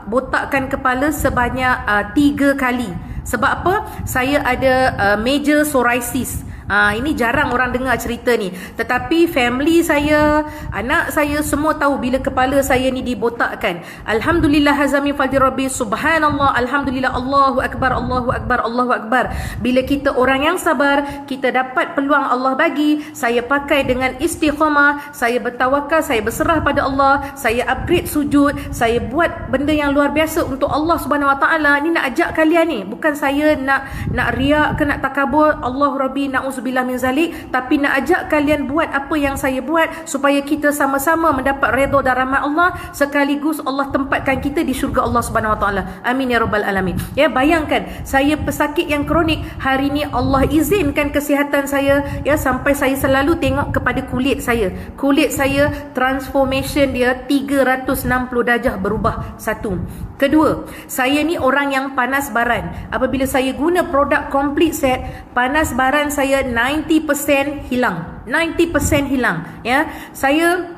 botakkan kepala sebanyak 3 kali. Sebab apa? Saya ada major psoriasis. Ini jarang orang dengar cerita ni. Tetapi family saya, anak saya semua tahu bila kepala saya ni dibotakkan. Alhamdulillah hazami fadli rabbi, subhanallah, alhamdulillah, Allahu akbar, Allahu akbar, Allahu akbar. Bila kita orang yang sabar, kita dapat peluang Allah bagi. Saya pakai dengan istiqamah, saya bertawakal, saya berserah pada Allah, saya upgrade sujud, saya buat benda yang luar biasa untuk Allah Subhanahu Wa Taala. Ni nak ajak kalian ni, bukan saya nak riak ke nak takabur, Allahu rabbi na'udzubillah min zalik, tapi nak ajak kalian buat apa yang saya buat supaya kita sama-sama mendapat redha dan rahmat Allah, sekaligus Allah tempatkan kita di syurga Allah Subhanahu Wa Taala. Amin ya rabbal alamin. Ya, bayangkan saya pesakit yang kronik, hari ni Allah izinkan kesihatan saya, ya, sampai saya selalu tengok kepada kulit saya. Kulit saya transformation dia 360 darjah berubah. 1. Kedua, saya ni orang yang panas baran. Apabila saya guna produk complete set, panas baran saya 90% hilang. 90% hilang, ya. Saya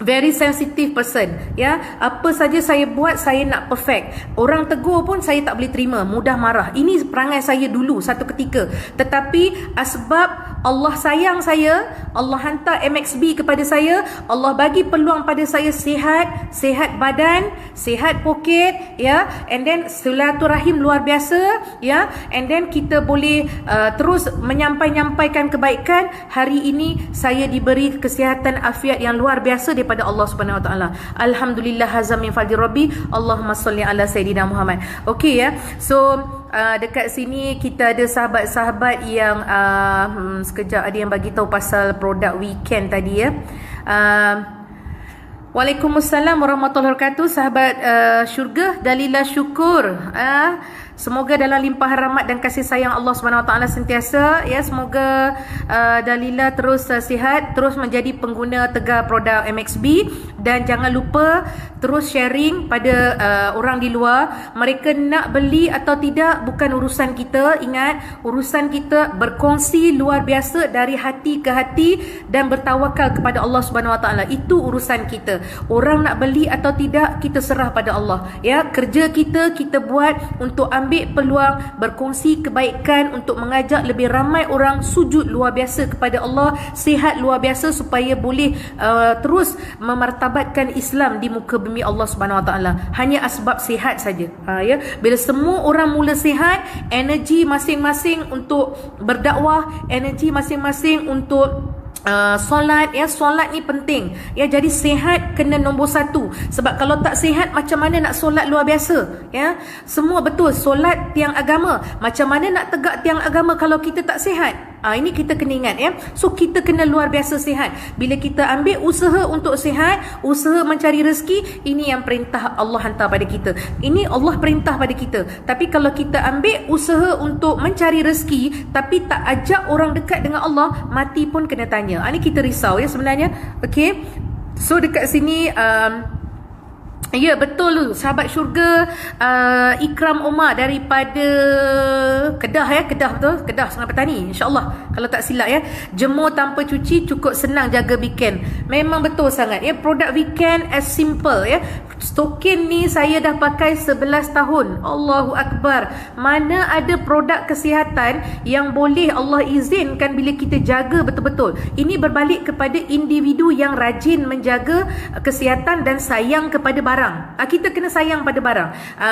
very sensitive person, ya. Apa saja saya buat, saya nak perfect. Orang tegur pun saya tak boleh terima, mudah marah. Ini perangai saya dulu satu ketika. Tetapi asbab Allah sayang saya, Allah hantar MXB kepada saya, Allah bagi peluang pada saya sihat badan, sihat poket, ya, and then silaturahim luar biasa, ya, and then kita boleh terus menyampaikan kebaikan. Hari ini saya diberi kesihatan afiat yang luar biasa daripada Allah Subhanahu Wa Taala. Alhamdulillah hazam min fadli rabbi. Allahumma salli ala sayyidina Muhammad. Okey, ya. So dekat sini kita ada sahabat-sahabat yang sekejap ada yang bagi tahu pasal produk weekend tadi, ya. Waalaikumsalam warahmatullahi wabarakatuh. Sahabat syurga, Dalila syukur. Semoga dalam limpahan rahmat dan kasih sayang Allah Subhanahu Wa Taala sentiasa, ya. Semoga Dalila terus sihat, terus menjadi pengguna tegar produk MXB, dan jangan lupa terus sharing pada orang di luar. Mereka nak beli atau tidak bukan urusan kita. Ingat, urusan kita berkongsi luar biasa dari hati ke hati dan bertawakal kepada Allah Subhanahu Wa Taala. Itu urusan kita. Orang nak beli atau tidak, kita serah pada Allah, ya. Kerja kita buat untuk ambil ambil peluang berkongsi kebaikan untuk mengajak lebih ramai orang sujud luar biasa kepada Allah, sihat luar biasa supaya boleh terus memartabatkan Islam di muka bumi Allah Subhanahu Wa Taala. Hanya asbab sihat saja. Ya, bila semua orang mula sihat, energi masing-masing untuk berdakwah, energi masing-masing untuk solat, ya, solat ni penting, ya. Jadi sihat kena nombor satu, sebab kalau tak sihat macam mana nak solat luar biasa, ya. Semua betul, solat tiang agama, macam mana nak tegak tiang agama kalau kita tak sihat? Ini kita kena ingat, ya. So kita kena luar biasa sihat. Bila kita ambil usaha untuk sihat, usaha mencari rezeki, ini yang perintah Allah hantar pada kita, ini Allah perintah pada kita. Tapi kalau kita ambil usaha untuk mencari rezeki tapi tak ajak orang dekat dengan Allah, mati pun kena tanya. Ini kita risau, ya, sebenarnya. Okay, so dekat sini ya, betul tu, sahabat syurga, Ikram Omar daripada Kedah, ya. Kedah, betul, Kedah Sungai Petani, insyaAllah kalau tak silap, ya. Jemur tanpa cuci, cukup senang jaga weekend. Memang betul sangat, ya. Produk weekend as simple, ya. Stokin ni saya dah pakai 11 tahun. Allahu Akbar. Mana ada produk kesihatan yang boleh Allah izinkan bila kita jaga betul-betul. Ini berbalik kepada individu yang rajin menjaga kesihatan dan sayang kepada barang. Kita kena sayang pada barang.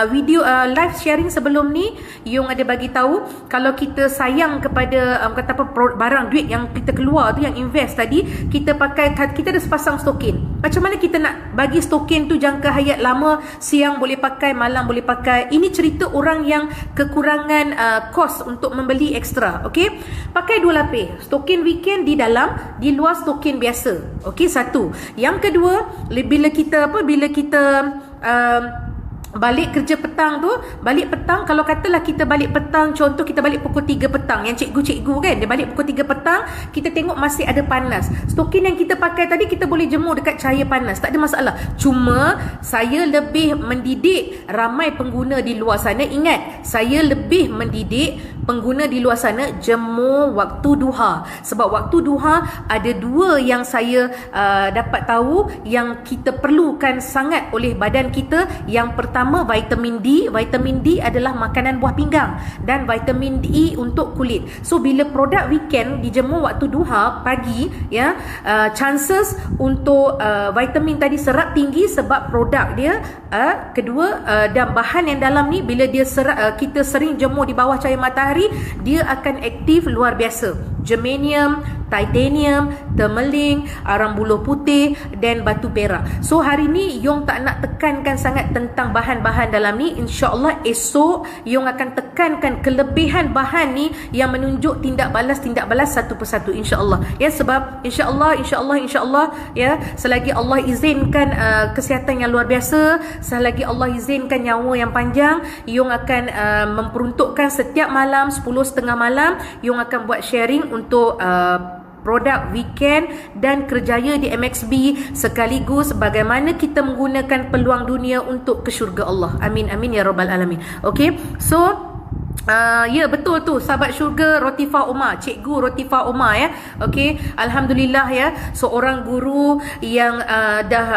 Video live sharing sebelum ni, Yung ada bagi tahu, kalau kita sayang kepada kata apa, barang, duit yang kita keluar tu, yang invest tadi, kita pakai, kita ada sepasang stokin. Macam mana kita nak bagi stokin tu jangka hayat lama, siang boleh pakai, malam boleh pakai. Ini cerita orang yang kekurangan kos untuk membeli ekstra. Okey, pakai 2 lapis. Stokin weekend di dalam, di luar stokin biasa. Okey, satu. Yang kedua, bila kita balik kerja petang tu, balik petang, kalau katalah kita balik petang, contoh kita balik pukul 3 petang, yang cikgu-cikgu kan, dia balik pukul 3 petang, kita tengok masih ada panas, stokin yang kita pakai tadi kita boleh jemur dekat cahaya panas, tak ada masalah. Cuma saya lebih mendidik ramai pengguna di luar sana, ingat, saya lebih mendidik pengguna di luar sana jemur waktu duha. Sebab waktu duha ada 2 yang saya dapat tahu yang kita perlukan sangat oleh badan kita. Yang pertama, vitamin D. Vitamin D adalah makanan buah pinggang, dan vitamin D untuk kulit. So bila produk weekend dijemur waktu duha pagi, ya, chances untuk vitamin tadi serap tinggi, sebab produk dia kedua, dan bahan yang dalam ni bila dia serap, kita sering jemur di bawah cahaya matahari, dia akan aktif luar biasa. Germanium, titanium, termeling, arang buluh putih dan batu perak. So hari ni Yung tak nak tekankan sangat tentang bahan-bahan dalam ni. InsyaAllah esok Yung akan tekankan kelebihan bahan ni yang menunjuk tindak balas satu persatu, insyaAllah, ya. Sebab insyaAllah, ya, selagi Allah izinkan kesihatan yang luar biasa, selagi Allah izinkan nyawa yang panjang, Yung akan memperuntukkan setiap malam 10.30 malam Yung akan buat sharing untuk produk weekend dan kerjaya di MXB, sekaligus bagaimana kita menggunakan peluang dunia untuk ke syurga Allah. Amin amin ya rabbal alamin. Okey, so ya, betul tu, sahabat syurga Rotifa Omar, cikgu Rotifa Omar, ya. Okey, alhamdulillah, ya, seorang guru yang dah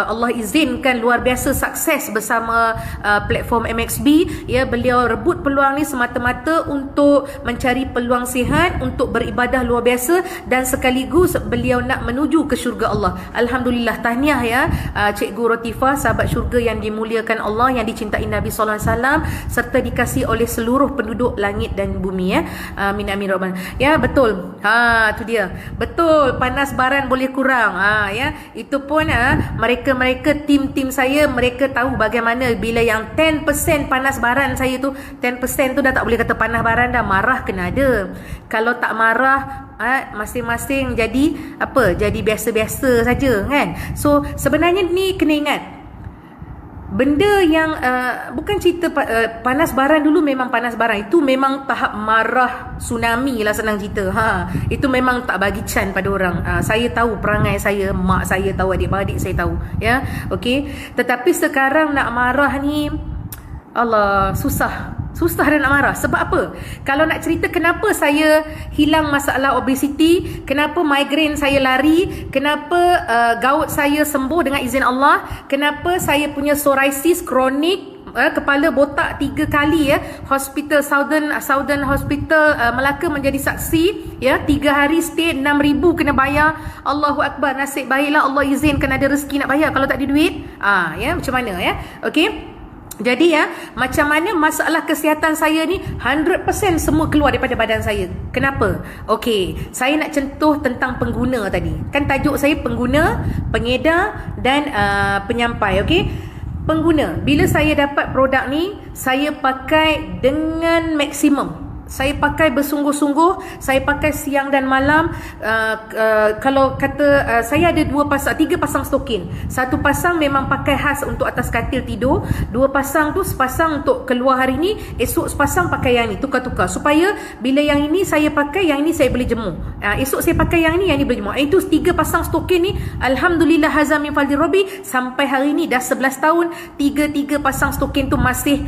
Allah izinkan luar biasa sukses bersama platform MXB, ya. Beliau rebut peluang ni semata-mata untuk mencari peluang sihat, untuk beribadah luar biasa, dan sekaligus beliau nak menuju ke syurga Allah. Alhamdulillah, tahniah, ya, cikgu Rotifa, sahabat syurga yang dimuliakan Allah, yang dicintai Nabi sallallahu alaihi wasallam, serta dikasihi oleh seluruh penduduk langit dan bumi, ya. Amin amin rabbal. Ya, betul. Tu dia. Betul, panas baran boleh kurang. Ya, itu pun mereka tim saya, mereka tahu bagaimana bila yang 10% panas baran saya tu, 10% tu dah tak boleh kata panas baran dah, marah kena ada. Kalau tak marah, masing-masing jadi apa? Jadi biasa-biasa saja, kan? So sebenarnya ni kena ingat, benda yang bukan cerita panas baran dulu, memang panas baran itu memang tahap marah tsunami lah, senang cerita. Itu memang tak bagi can pada orang. Saya tahu perangai saya, mak saya tahu, adik-beradik saya tahu, ya. Okey, tetapi sekarang nak marah ni, Allah, susah dah nak marah. Sebab apa? Kalau nak cerita kenapa saya hilang masalah obesity, kenapa migraine saya lari, kenapa gout saya sembuh dengan izin Allah, kenapa saya punya psoriasis kronik kepala botak 3 kali ya. Hospital Southern Hospital Melaka menjadi saksi ya. 3 hari stay 6,000 kena bayar. Allahu Akbar, nasib baiklah Allah izinkan ada rezeki nak bayar. Kalau tak ada duit ya macam mana ya. Okey. Jadi ya, macam mana masalah kesihatan saya ni 100% semua keluar daripada badan saya. Kenapa? Okey, saya nak contoh tentang pengguna tadi. Kan tajuk saya pengguna, pengedar dan penyampai. Okey. Pengguna, bila saya dapat produk ni, saya pakai dengan maksimum. Saya pakai bersungguh-sungguh, saya pakai siang dan malam. Kalau kata saya ada 3 pasang stokin. Satu pasang memang pakai khas untuk atas katil tidur. 2 pasang tu, sepasang untuk keluar hari ni, esok sepasang pakai yang ni, tukar-tukar. Supaya bila yang ini saya pakai, yang ini saya boleh jemur. Esok saya pakai yang ni boleh jemur. Itu 3 pasang stokin ni, alhamdulillah hazam min fadli Rabbi, sampai hari ni dah 11 tahun, 3 pasang stokin tu masih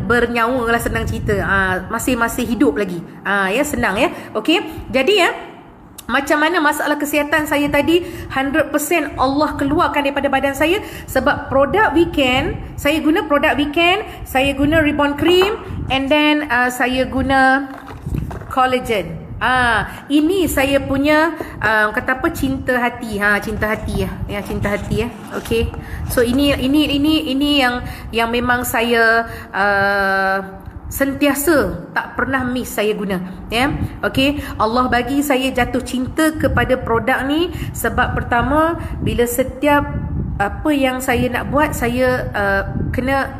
bernyawa lah, senang cerita. Masih hidup lagi. Ya, senang ya. Okey. Jadi ya, macam mana masalah kesihatan saya tadi 100% Allah keluarkan daripada badan saya sebab produk Weekend. Saya guna produk Weekend, saya guna Reborn Cream, and then saya guna collagen. Ini saya punya kata apa, cinta hati. Cinta hati ya. Cinta hati ya. Okey. So ini yang memang saya sentiasa tak pernah miss saya guna ya. Okey, Allah bagi saya jatuh cinta kepada produk ni sebab pertama, bila setiap apa yang saya nak buat, saya kena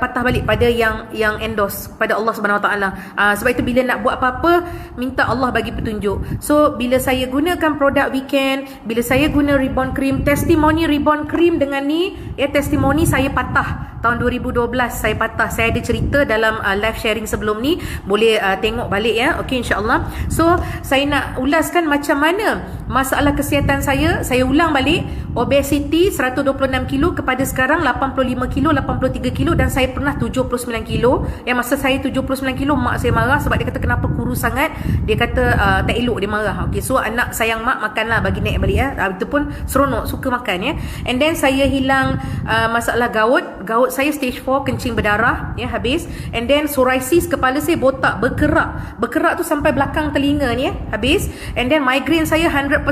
patah balik pada yang endorse pada Allah Subhanahu Wa Taala. Sebab itu bila nak buat apa-apa, minta Allah bagi petunjuk. So bila saya gunakan produk Weekend, bila saya guna Reborn Cream, testimoni Reborn Cream dengan ni ya, testimoni saya patah tahun 2012 saya patah. Saya ada cerita dalam live sharing sebelum ni, boleh tengok balik ya. Okey, insya-Allah. So saya nak ulaskan macam mana masalah kesihatan saya ulang balik. Obesity 126 kilo kepada sekarang 85 kilo, 83 kilo, dan saya pernah 79 kilo. Yang masa saya 79 kilo, mak saya marah sebab dia kata kenapa kurus sangat. Dia kata tak elok, dia marah. Okey, so anak sayang mak, makanlah bagi naik balik ya. Itu pun seronok, suka makan ya. And then saya hilang masalah gout saya stage 4, kencing berdarah ya, habis. And then psoriasis, kepala saya botak, berkerak tu sampai belakang telinga ni ya, habis. And then migraine saya 100%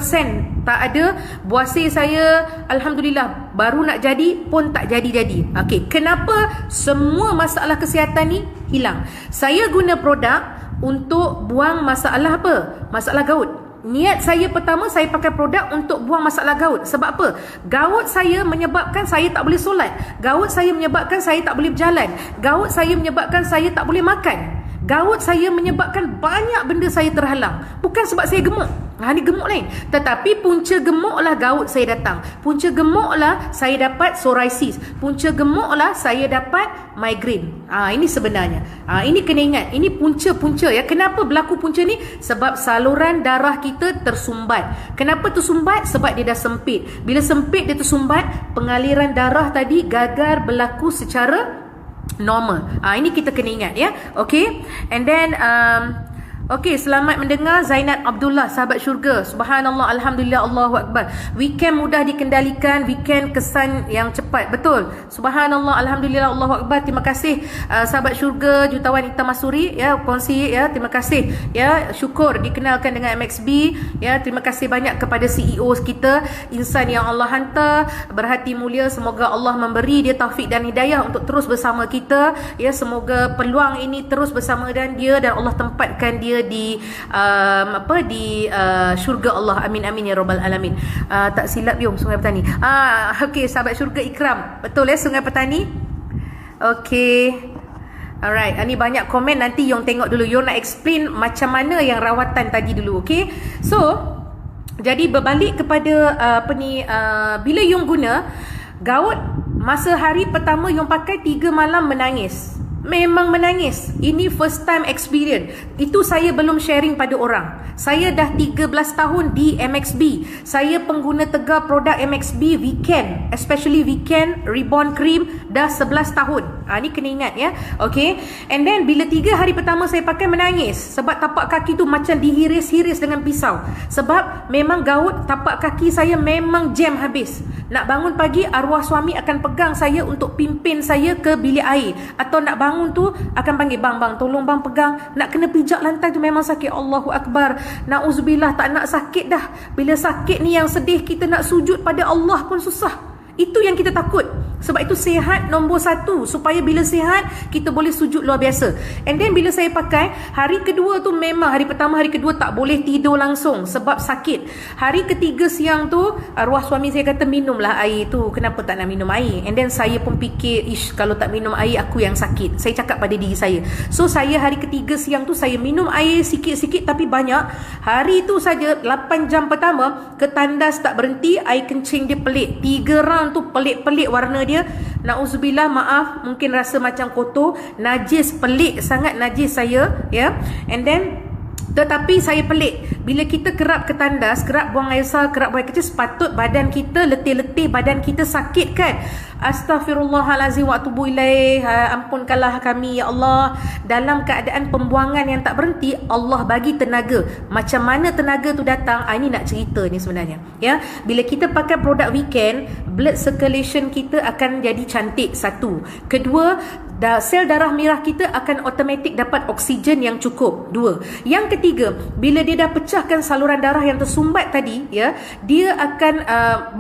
tak ada. Buasir saya alhamdulillah baru nak jadi pun tak jadi. Okey, kenapa semua masalah kesihatan ni hilang? Saya guna produk untuk buang masalah apa? Masalah gout. Niat saya pertama, saya pakai produk untuk buang masalah gout. Sebab apa? Gout saya menyebabkan saya tak boleh solat. Gout saya menyebabkan saya tak boleh berjalan. Gout saya menyebabkan saya tak boleh makan. Gout saya menyebabkan banyak benda saya terhalang. Bukan sebab saya gemuk. Ni gemuk lain. Tetapi punca gemuklah gout saya datang. Punca gemuklah saya dapat psoriasis. Punca gemuklah saya dapat migraine. Ini sebenarnya. Ini kena ingat. Ini punca-punca ya. Kenapa berlaku punca ni? Sebab saluran darah kita tersumbat. Kenapa tersumbat? Sebab dia dah sempit. Bila sempit dia tersumbat, pengaliran darah tadi gagal berlaku secara normal. Ini kita kena ingat ya. Okey. And then okey, selamat mendengar Zainat Abdullah, sahabat syurga. Subhanallah, alhamdulillah, Allahu Akbar. Weekend mudah dikendalikan, weekend kesan yang cepat. Betul. Subhanallah, alhamdulillah, Allahu Akbar. Terima kasih sahabat syurga jutawan Ita Masuri ya, kongsi ya. Terima kasih ya. Syukur dikenalkan dengan MXB ya. Terima kasih banyak kepada CEO kita, insan yang Allah hantar, berhati mulia. Semoga Allah memberi dia taufik dan hidayah untuk terus bersama kita ya. Semoga peluang ini terus bersama dan dia, dan Allah tempatkan dia di syurga Allah. Amin amin ya rabbal alamin. Tak silap Yom, Sungai Petani. Okey, sahabat syurga Ikram. Betul ya, Sungai Petani? Okey. Alright, ni banyak komen, nanti Yong tengok dulu. Yong nak explain macam mana yang rawatan tadi dulu. Okey. So, jadi berbalik kepada bila Yong guna gout, masa hari pertama Yong pakai 3 malam menangis. memang menangis. Ini first time experience. Itu saya belum sharing pada orang. Saya dah 13 tahun di MXB. Saya pengguna Tegar produk MXB Weekend, especially Weekend Reborn Cream dah 11 tahun. Ni kena ingat ya. Okay. And then bila 3 hari pertama saya pakai, menangis sebab tapak kaki tu macam dihiris-hiris dengan pisau. Sebab memang gaut tapak kaki saya memang jam habis. Nak bangun pagi, arwah suami akan pegang saya untuk pimpin saya ke bilik air. Atau nak bangun tu akan panggil, bang tolong bang pegang. Nak kena pijak lantai tu memang sakit. Allahu Akbar. Na'udzubillah, tak nak sakit dah. Bila sakit ni yang sedih, kita nak sujud pada Allah pun susah. Itu yang kita takut. Sebab itu sihat nombor 1. Supaya bila sihat, kita boleh sujud luar biasa. And then bila saya pakai, hari kedua tu memang, hari pertama, hari kedua tak boleh tidur langsung sebab sakit. Hari ketiga siang tu, arwah suami saya kata, minumlah air tu. Kenapa tak nak minum air? And then saya pun fikir, kalau tak minum air, aku yang sakit. Saya cakap pada diri saya. So saya hari ketiga siang tu, saya minum air sikit-sikit tapi banyak. Hari tu saja 8 jam pertama, ketandas tak berhenti, air kencing dia pelik. 3 round tu pelik-pelik warna dia. Na'udzubillah, maaf, mungkin rasa macam kotor, najis, pelik sangat najis saya, ya. And then tetapi saya pelik, bila kita kerap ke tandas, kerap buang air besar, kerap buang air kecil, sepatut badan kita letih-letih, badan kita sakit kan. Astaghfirullahalazim wa atubu ilaih. Ampunkanlah kami ya Allah. Dalam keadaan pembuangan yang tak berhenti, Allah bagi tenaga. Macam mana tenaga tu datang? Ini nak cerita ni sebenarnya, ya. Bila kita pakai produk Weekend, blood circulation kita akan jadi cantik, satu. Kedua, sel darah merah kita akan automatik dapat oksigen yang cukup. 2. Yang ketiga, bila dia dah pecahkan saluran darah yang tersumbat tadi, ya, dia akan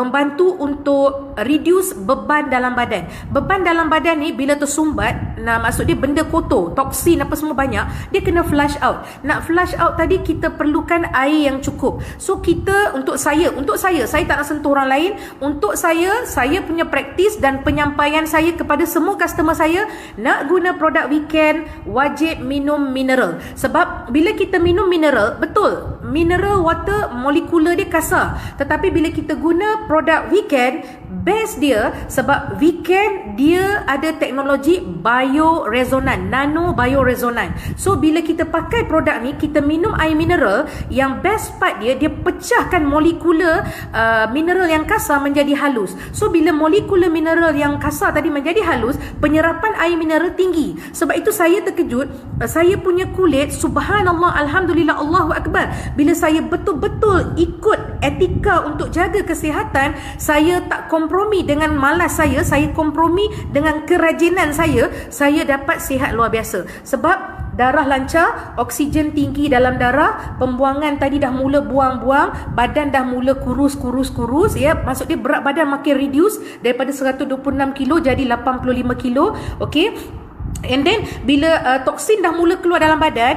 membantu untuk reduce beban dalam badan. Beban dalam badan ni bila tersumbat, maksud dia benda kotor, toksin apa semua banyak, dia kena flush out. Nak flush out tadi, kita perlukan air yang cukup. So kita, untuk saya tak nak sentuh orang lain. Untuk saya punya praktis dan penyampaian saya kepada semua customer saya, nak guna produk Weekend, wajib minum mineral. Sebab bila kita minum mineral, betul, mineral water molekular dia kasar. Tetapi bila kita guna produk Weekend, best dia, sebab Weekend dia ada teknologi bioresonan, nano bioresonan. So bila kita pakai produk ni, kita minum air mineral, yang best part dia pecahkan molekular mineral yang kasar menjadi halus. So bila molekular mineral yang kasar tadi menjadi halus, penyerapan air mineral tinggi. Sebab itu saya terkejut, saya punya kulit, subhanallah, alhamdulillah, Allahu Akbar. Bila saya betul-betul ikut etika untuk jaga kesihatan, saya tak kompromi dengan malas saya kompromi dengan kerajinan saya dapat sihat luar biasa. Sebab darah lancar, oksigen tinggi dalam darah, pembuangan tadi dah mula buang-buang, badan dah mula kurus, ya. Maksud dia berat badan makin reduce daripada 126 kilo jadi 85 kilo. Okey. And then bila toksin dah mula keluar dalam badan,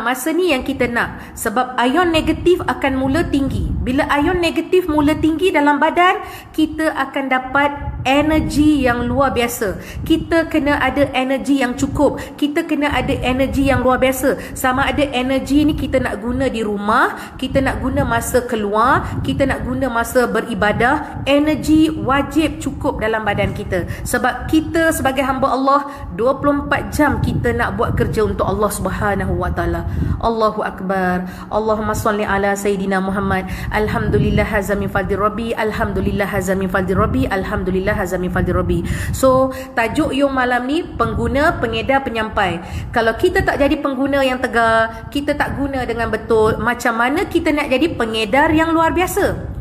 masa ni yang kita nak. Sebab ion negatif akan mula tinggi. Bila ion negatif mula tinggi dalam badan, kita akan dapat energi yang luar biasa. Kita kena ada energi yang cukup. Kita kena ada energi yang luar biasa. Sama ada energi ni kita nak guna di rumah, kita nak guna masa keluar, kita nak guna masa beribadah. Energi wajib cukup dalam badan kita. Sebab kita sebagai hamba Allah, 24 jam kita nak buat kerja untuk Allah Subhanahu wa taala. Allahu Akbar. Allahumma salli ala Sayyidina Muhammad. Alhamdulillah haza min fadli Rabbi. Alhamdulillah haza min fadli Rabbi. Alhamdulillah haza min fadli Rabbi. So, tajuk yung malam ni, pengguna, pengedar, penyampai. Kalau kita tak jadi pengguna yang tegar, kita tak guna dengan betul, macam mana kita nak jadi pengedar yang luar biasa?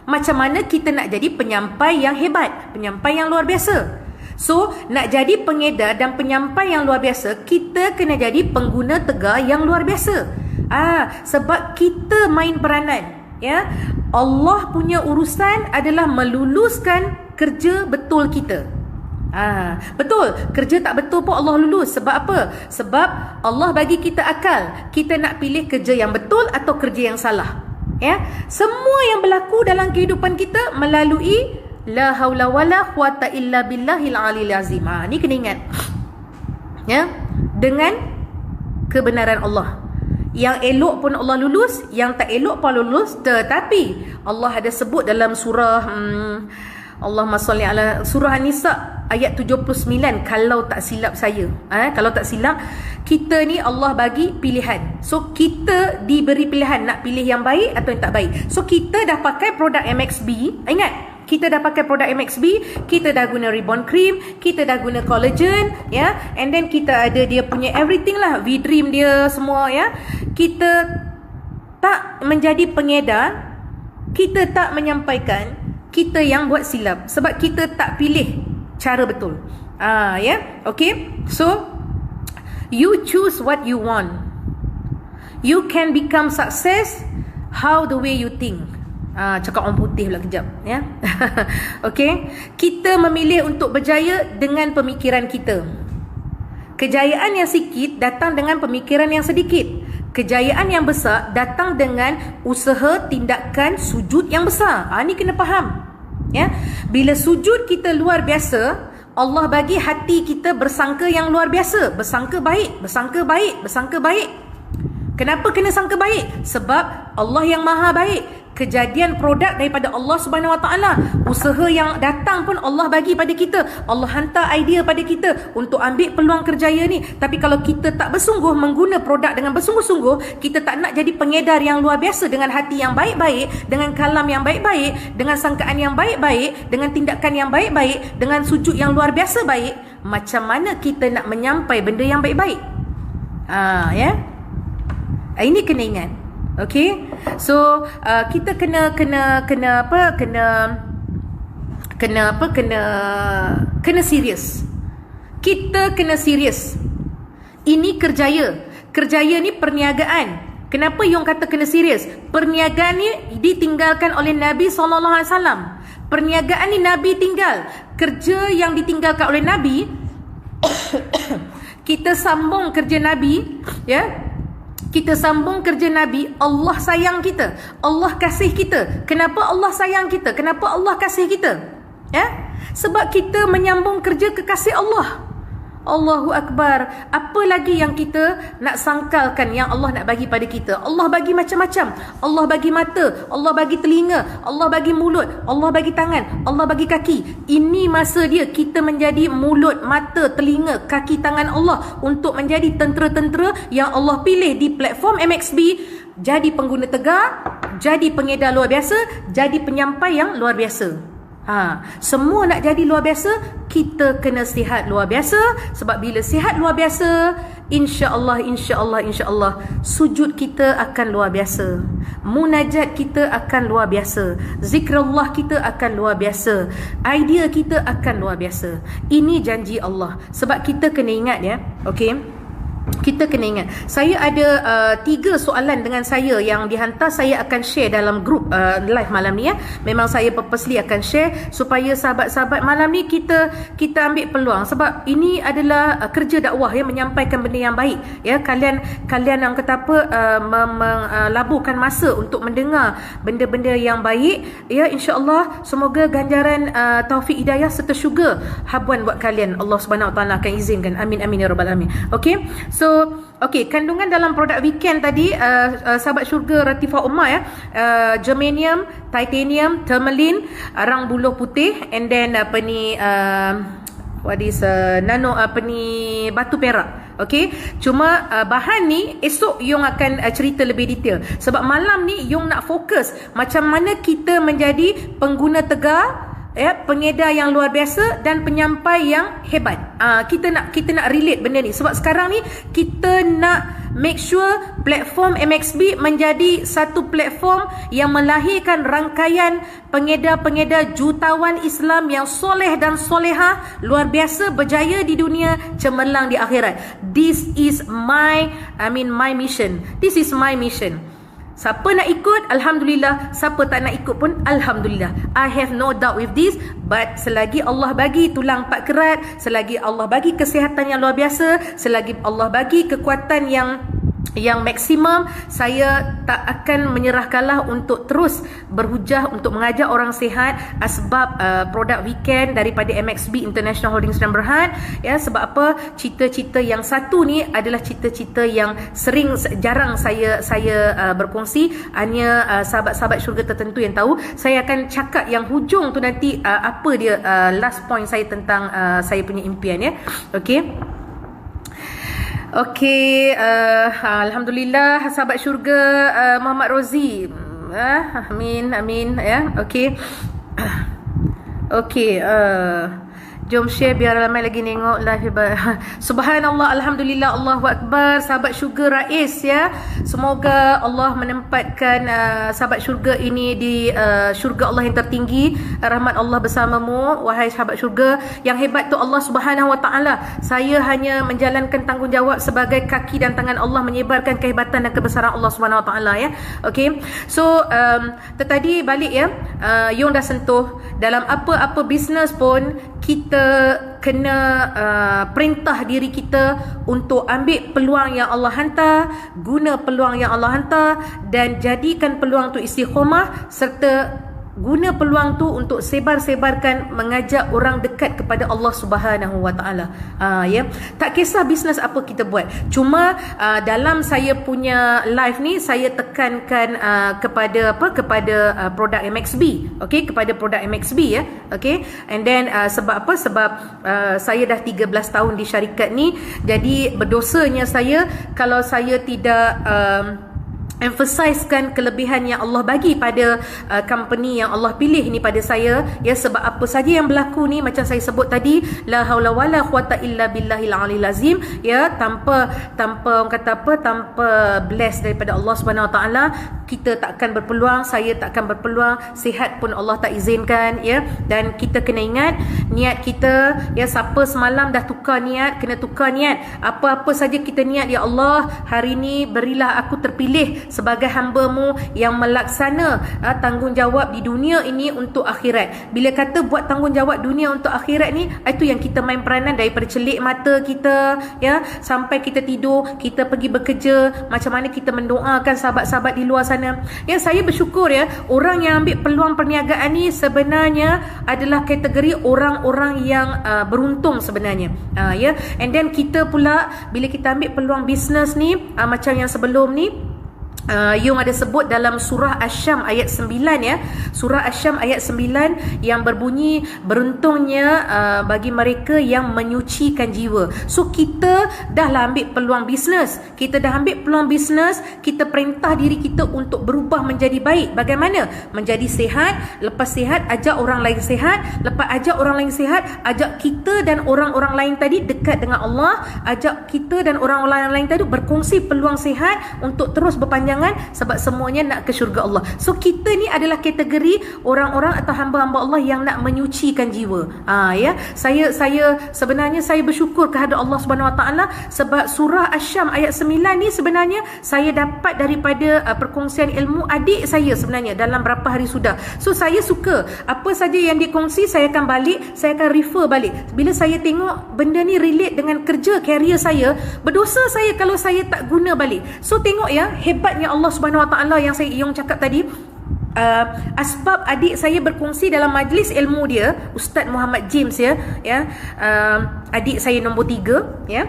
Macam mana kita nak jadi penyampai yang hebat, penyampai yang luar biasa? So, nak jadi pengedar dan penyampai yang luar biasa, kita kena jadi pengguna tegar yang luar biasa. Sebab kita main peranan, ya. Allah punya urusan adalah meluluskan kerja betul kita. Betul, kerja tak betul pun Allah lulus. Sebab apa? Sebab Allah bagi kita akal. Kita nak pilih kerja yang betul atau kerja yang salah, ya. Semua yang berlaku dalam kehidupan kita melalui la haula wala quwata illa billahil aliyil azim. Ni kena ingat, ya. Dengan kebenaran Allah. Yang elok pun Allah lulus, yang tak elok pun Allah lulus. Tetapi Allah ada sebut dalam surah Allahumma salli ala surah An-Nisa ayat 79 kalau tak silap saya. Kalau tak silap, kita ni Allah bagi pilihan. So kita diberi pilihan nak pilih yang baik atau yang tak baik. So kita dah pakai produk MXB. Ingat, kita dah pakai produk MXB, kita dah guna Reborn Cream, kita dah guna collagen, ya, and then kita ada dia punya everything lah, V-Dream dia semua, ya. Kita tak menjadi pengedar, kita tak menyampaikan, kita yang buat silap sebab kita tak pilih cara betul. Ya, okay. So you choose what you want. You can become success how the way you think. Cakap orang putih pula kejap, ya. Okay, kita memilih untuk berjaya dengan pemikiran kita. Kejayaan yang sikit datang dengan pemikiran yang sedikit. Kejayaan yang besar datang dengan usaha, tindakan, sujud yang besar. Ni kena faham, ya. Bila sujud kita luar biasa, Allah bagi hati kita bersangka yang luar biasa, bersangka baik, bersangka baik, bersangka baik. Kenapa kena sangka baik? Sebab Allah yang maha baik. Kejadian produk daripada Allah Subhanahu Wa Taala. Usaha yang datang pun Allah bagi pada kita. Allah hantar idea pada kita untuk ambil peluang kerjaya ni. Tapi kalau kita tak bersungguh mengguna produk dengan bersungguh-sungguh, kita tak nak jadi pengedar yang luar biasa dengan hati yang baik-baik, dengan kalam yang baik-baik, dengan sangkaan yang baik-baik, dengan tindakan yang baik-baik, dengan sujud yang luar biasa baik, macam mana kita nak menyampai benda yang baik-baik? Ya. Ini kena ingat. Okay, so kita kena serius. Kita kena serius. Ini kerjaya. Kerjaya ni perniagaan. Kenapa Yong kata kena serius? Perniagaan ni ditinggalkan oleh Nabi SAW. Perniagaan ni Nabi tinggal. Kerja yang ditinggalkan oleh Nabi, kita sambung kerja Nabi, ya. Kita sambung kerja Nabi. Allah sayang kita, Allah kasih kita. Kenapa Allah sayang kita? Kenapa Allah kasih kita? Ya? Sebab kita menyambung kerja kekasih Allah. Allahu Akbar. Apa lagi yang kita nak sangkalkan yang Allah nak bagi pada kita? Allah bagi macam-macam. Allah bagi mata, Allah bagi telinga, Allah bagi mulut, Allah bagi tangan, Allah bagi kaki. Ini masa dia kita menjadi mulut, mata, telinga, kaki, tangan Allah untuk menjadi tentera-tentera yang Allah pilih di platform MXB. Jadi pengguna tegar, jadi pengedar luar biasa, jadi penyampai yang luar biasa. Semua nak jadi luar biasa, kita kena sihat luar biasa. Sebab bila sihat luar biasa, insya-Allah, insya-Allah, insya-Allah, sujud kita akan luar biasa, munajat kita akan luar biasa, zikrullah kita akan luar biasa, idea kita akan luar biasa. Ini janji Allah. Sebab kita kena ingat, ya. Okey, kita kena ingat. Saya ada 3 soalan dengan saya yang dihantar. Saya akan share dalam grup live malam ni, ya. Memang saya purposely akan share supaya sahabat-sahabat malam ni kita ambil peluang. Sebab ini adalah kerja dakwah, ya, menyampaikan benda yang baik, ya. Kalian yang kata apa, melabuhkan masa untuk mendengar benda-benda yang baik, ya. InsyaAllah semoga ganjaran taufik hidayah serta syurga habuan buat kalian. Allah Subhanahu Wa Taala akan izinkan. Amin amin ya rabbal alamin. Okey. So, okay, kandungan dalam produk weekend tadi, sahabat syurga Ratifah Ummah, ya, germanium, titanium, tourmaline, arang buluh putih, and then nano batu perak. Okay, cuma bahan ni esok Yong akan cerita lebih detail. Sebab malam ni Yong nak fokus macam mana kita menjadi pengguna tegar, ya, pengedar yang luar biasa dan penyampai yang hebat. Kita nak relate benda ni. Sebab sekarang ni kita nak make sure platform MXB menjadi satu platform yang melahirkan rangkaian pengedar-pengedar jutawan Islam yang soleh dan solehah, luar biasa, berjaya di dunia, cemerlang di akhirat. This is my mission. This is my mission. Siapa nak ikut, Alhamdulillah. Siapa tak nak ikut pun, Alhamdulillah. I have no doubt with this. But selagi Allah bagi tulang 4 kerat, selagi Allah bagi kesihatan yang luar biasa, selagi Allah bagi kekuatan yang yang maksimum, saya tak akan menyerah kalah untuk terus berhujah untuk mengajak orang sihat asbab produk weekend daripada MXB International Holdings dan Berhad. Ya, sebab apa? Cita-cita yang satu ni adalah cita-cita yang jarang saya berkongsi. Hanya sahabat-sahabat syurga tertentu yang tahu. Saya akan cakap yang hujung tu nanti, apa dia last point saya tentang saya punya impian, ya. Okey. Okey, alhamdulillah sahabat syurga, Muhammad Rozi. Amin ya. Okey. Okey, jom share biar ramai lagi tengok live. Subhanallah, alhamdulillah, Allahu akbar. Sahabat syurga Rais, ya. Semoga Allah menempatkan sahabat syurga ini di syurga Allah yang tertinggi. Rahmat Allah bersamamu, wahai sahabat syurga. Yang hebat tu Allah Subhanahu wa taala. Saya hanya menjalankan tanggungjawab sebagai kaki dan tangan Allah menyebarkan kehebatan dan kebesaran Allah Subhanahu wa taala, ya. Okey. So tadi balik, ya. Yung dah sentuh dalam apa-apa bisnes pun kita kena perintah diri kita untuk ambil peluang yang Allah hantar, guna peluang yang Allah hantar, dan jadikan peluang tu istiqomah, serta guna peluang tu untuk sebar-sebarkan, mengajak orang dekat kepada Allah Subhanahu wa taala. Ya, tak kisah bisnes apa kita buat. Cuma dalam saya punya live ni saya tekankan kepada produk MXB. Okey, kepada produk MXB, ya. Okey. And then sebab apa? Sebab saya dah 13 tahun di syarikat ni. Jadi berdosanya saya kalau saya tidak emphasizekan kelebihan yang Allah bagi pada company yang Allah pilih ni pada saya, ya. Sebab apa saja yang berlaku ni, macam saya sebut tadi, la haula wala quwata illa billahil aliyil azim, ya. Tanpa orang kata apa, tanpa bless daripada Allah Subhanahu wa taala, kita takkan berpeluang, saya takkan berpeluang, sihat pun Allah tak izinkan, ya. Dan kita kena ingat niat kita, ya. Siapa semalam dah tukar niat, kena tukar niat. Apa-apa saja kita niat, ya Allah, hari ni berilah aku terpilih sebagai hamba-Mu yang melaksana tanggungjawab di dunia ini untuk akhirat. Bila kata buat tanggungjawab dunia untuk akhirat ni, itu yang kita main peranan daripada celik mata kita, ya, sampai kita tidur, kita pergi bekerja, macam mana kita mendoakan sahabat-sahabat di luar sana. Ya, saya bersyukur, ya, orang yang ambil peluang perniagaan ni sebenarnya adalah kategori orang-orang yang beruntung sebenarnya. Ya, and then kita pula bila kita ambil peluang bisnes ni, macam yang sebelum ni, Yung ada sebut dalam surah Asy-Syam ayat 9, ya. Surah Asy-Syam ayat 9 yang berbunyi, beruntungnya bagi mereka yang menyucikan jiwa. So kita dah lah ambil peluang bisnes, kita dah ambil peluang bisnes, kita perintah diri kita untuk berubah menjadi baik. Bagaimana? Menjadi sihat, lepas sihat ajak orang lain sihat, lepas ajak orang lain sihat, ajak kita dan orang-orang lain tadi dekat dengan Allah, ajak kita dan orang-orang lain tadi berkongsi peluang sihat untuk terus berpanjang, sebab semuanya nak ke syurga Allah. So kita ni adalah kategori orang-orang atau hamba-hamba Allah yang nak menyucikan jiwa. Ya, saya sebenarnya saya bersyukur kehadrat Allah Subhanahu Wa Taala sebab surah Asy-Syam ayat 9 ni sebenarnya saya dapat daripada perkongsian ilmu adik saya sebenarnya dalam berapa hari sudah. So saya suka apa saja yang dikongsi, saya akan balik, saya akan refer balik. Bila saya tengok benda ni relate dengan kerja career saya, berdosa saya kalau saya tak guna balik. So tengok, ya, hebatnya Allah Subhanahu Wa Taala yang saya Yung cakap tadi. Asbab adik saya berkongsi dalam majlis ilmu dia, Ustaz Muhammad James, ya, adik saya nombor 3, ya.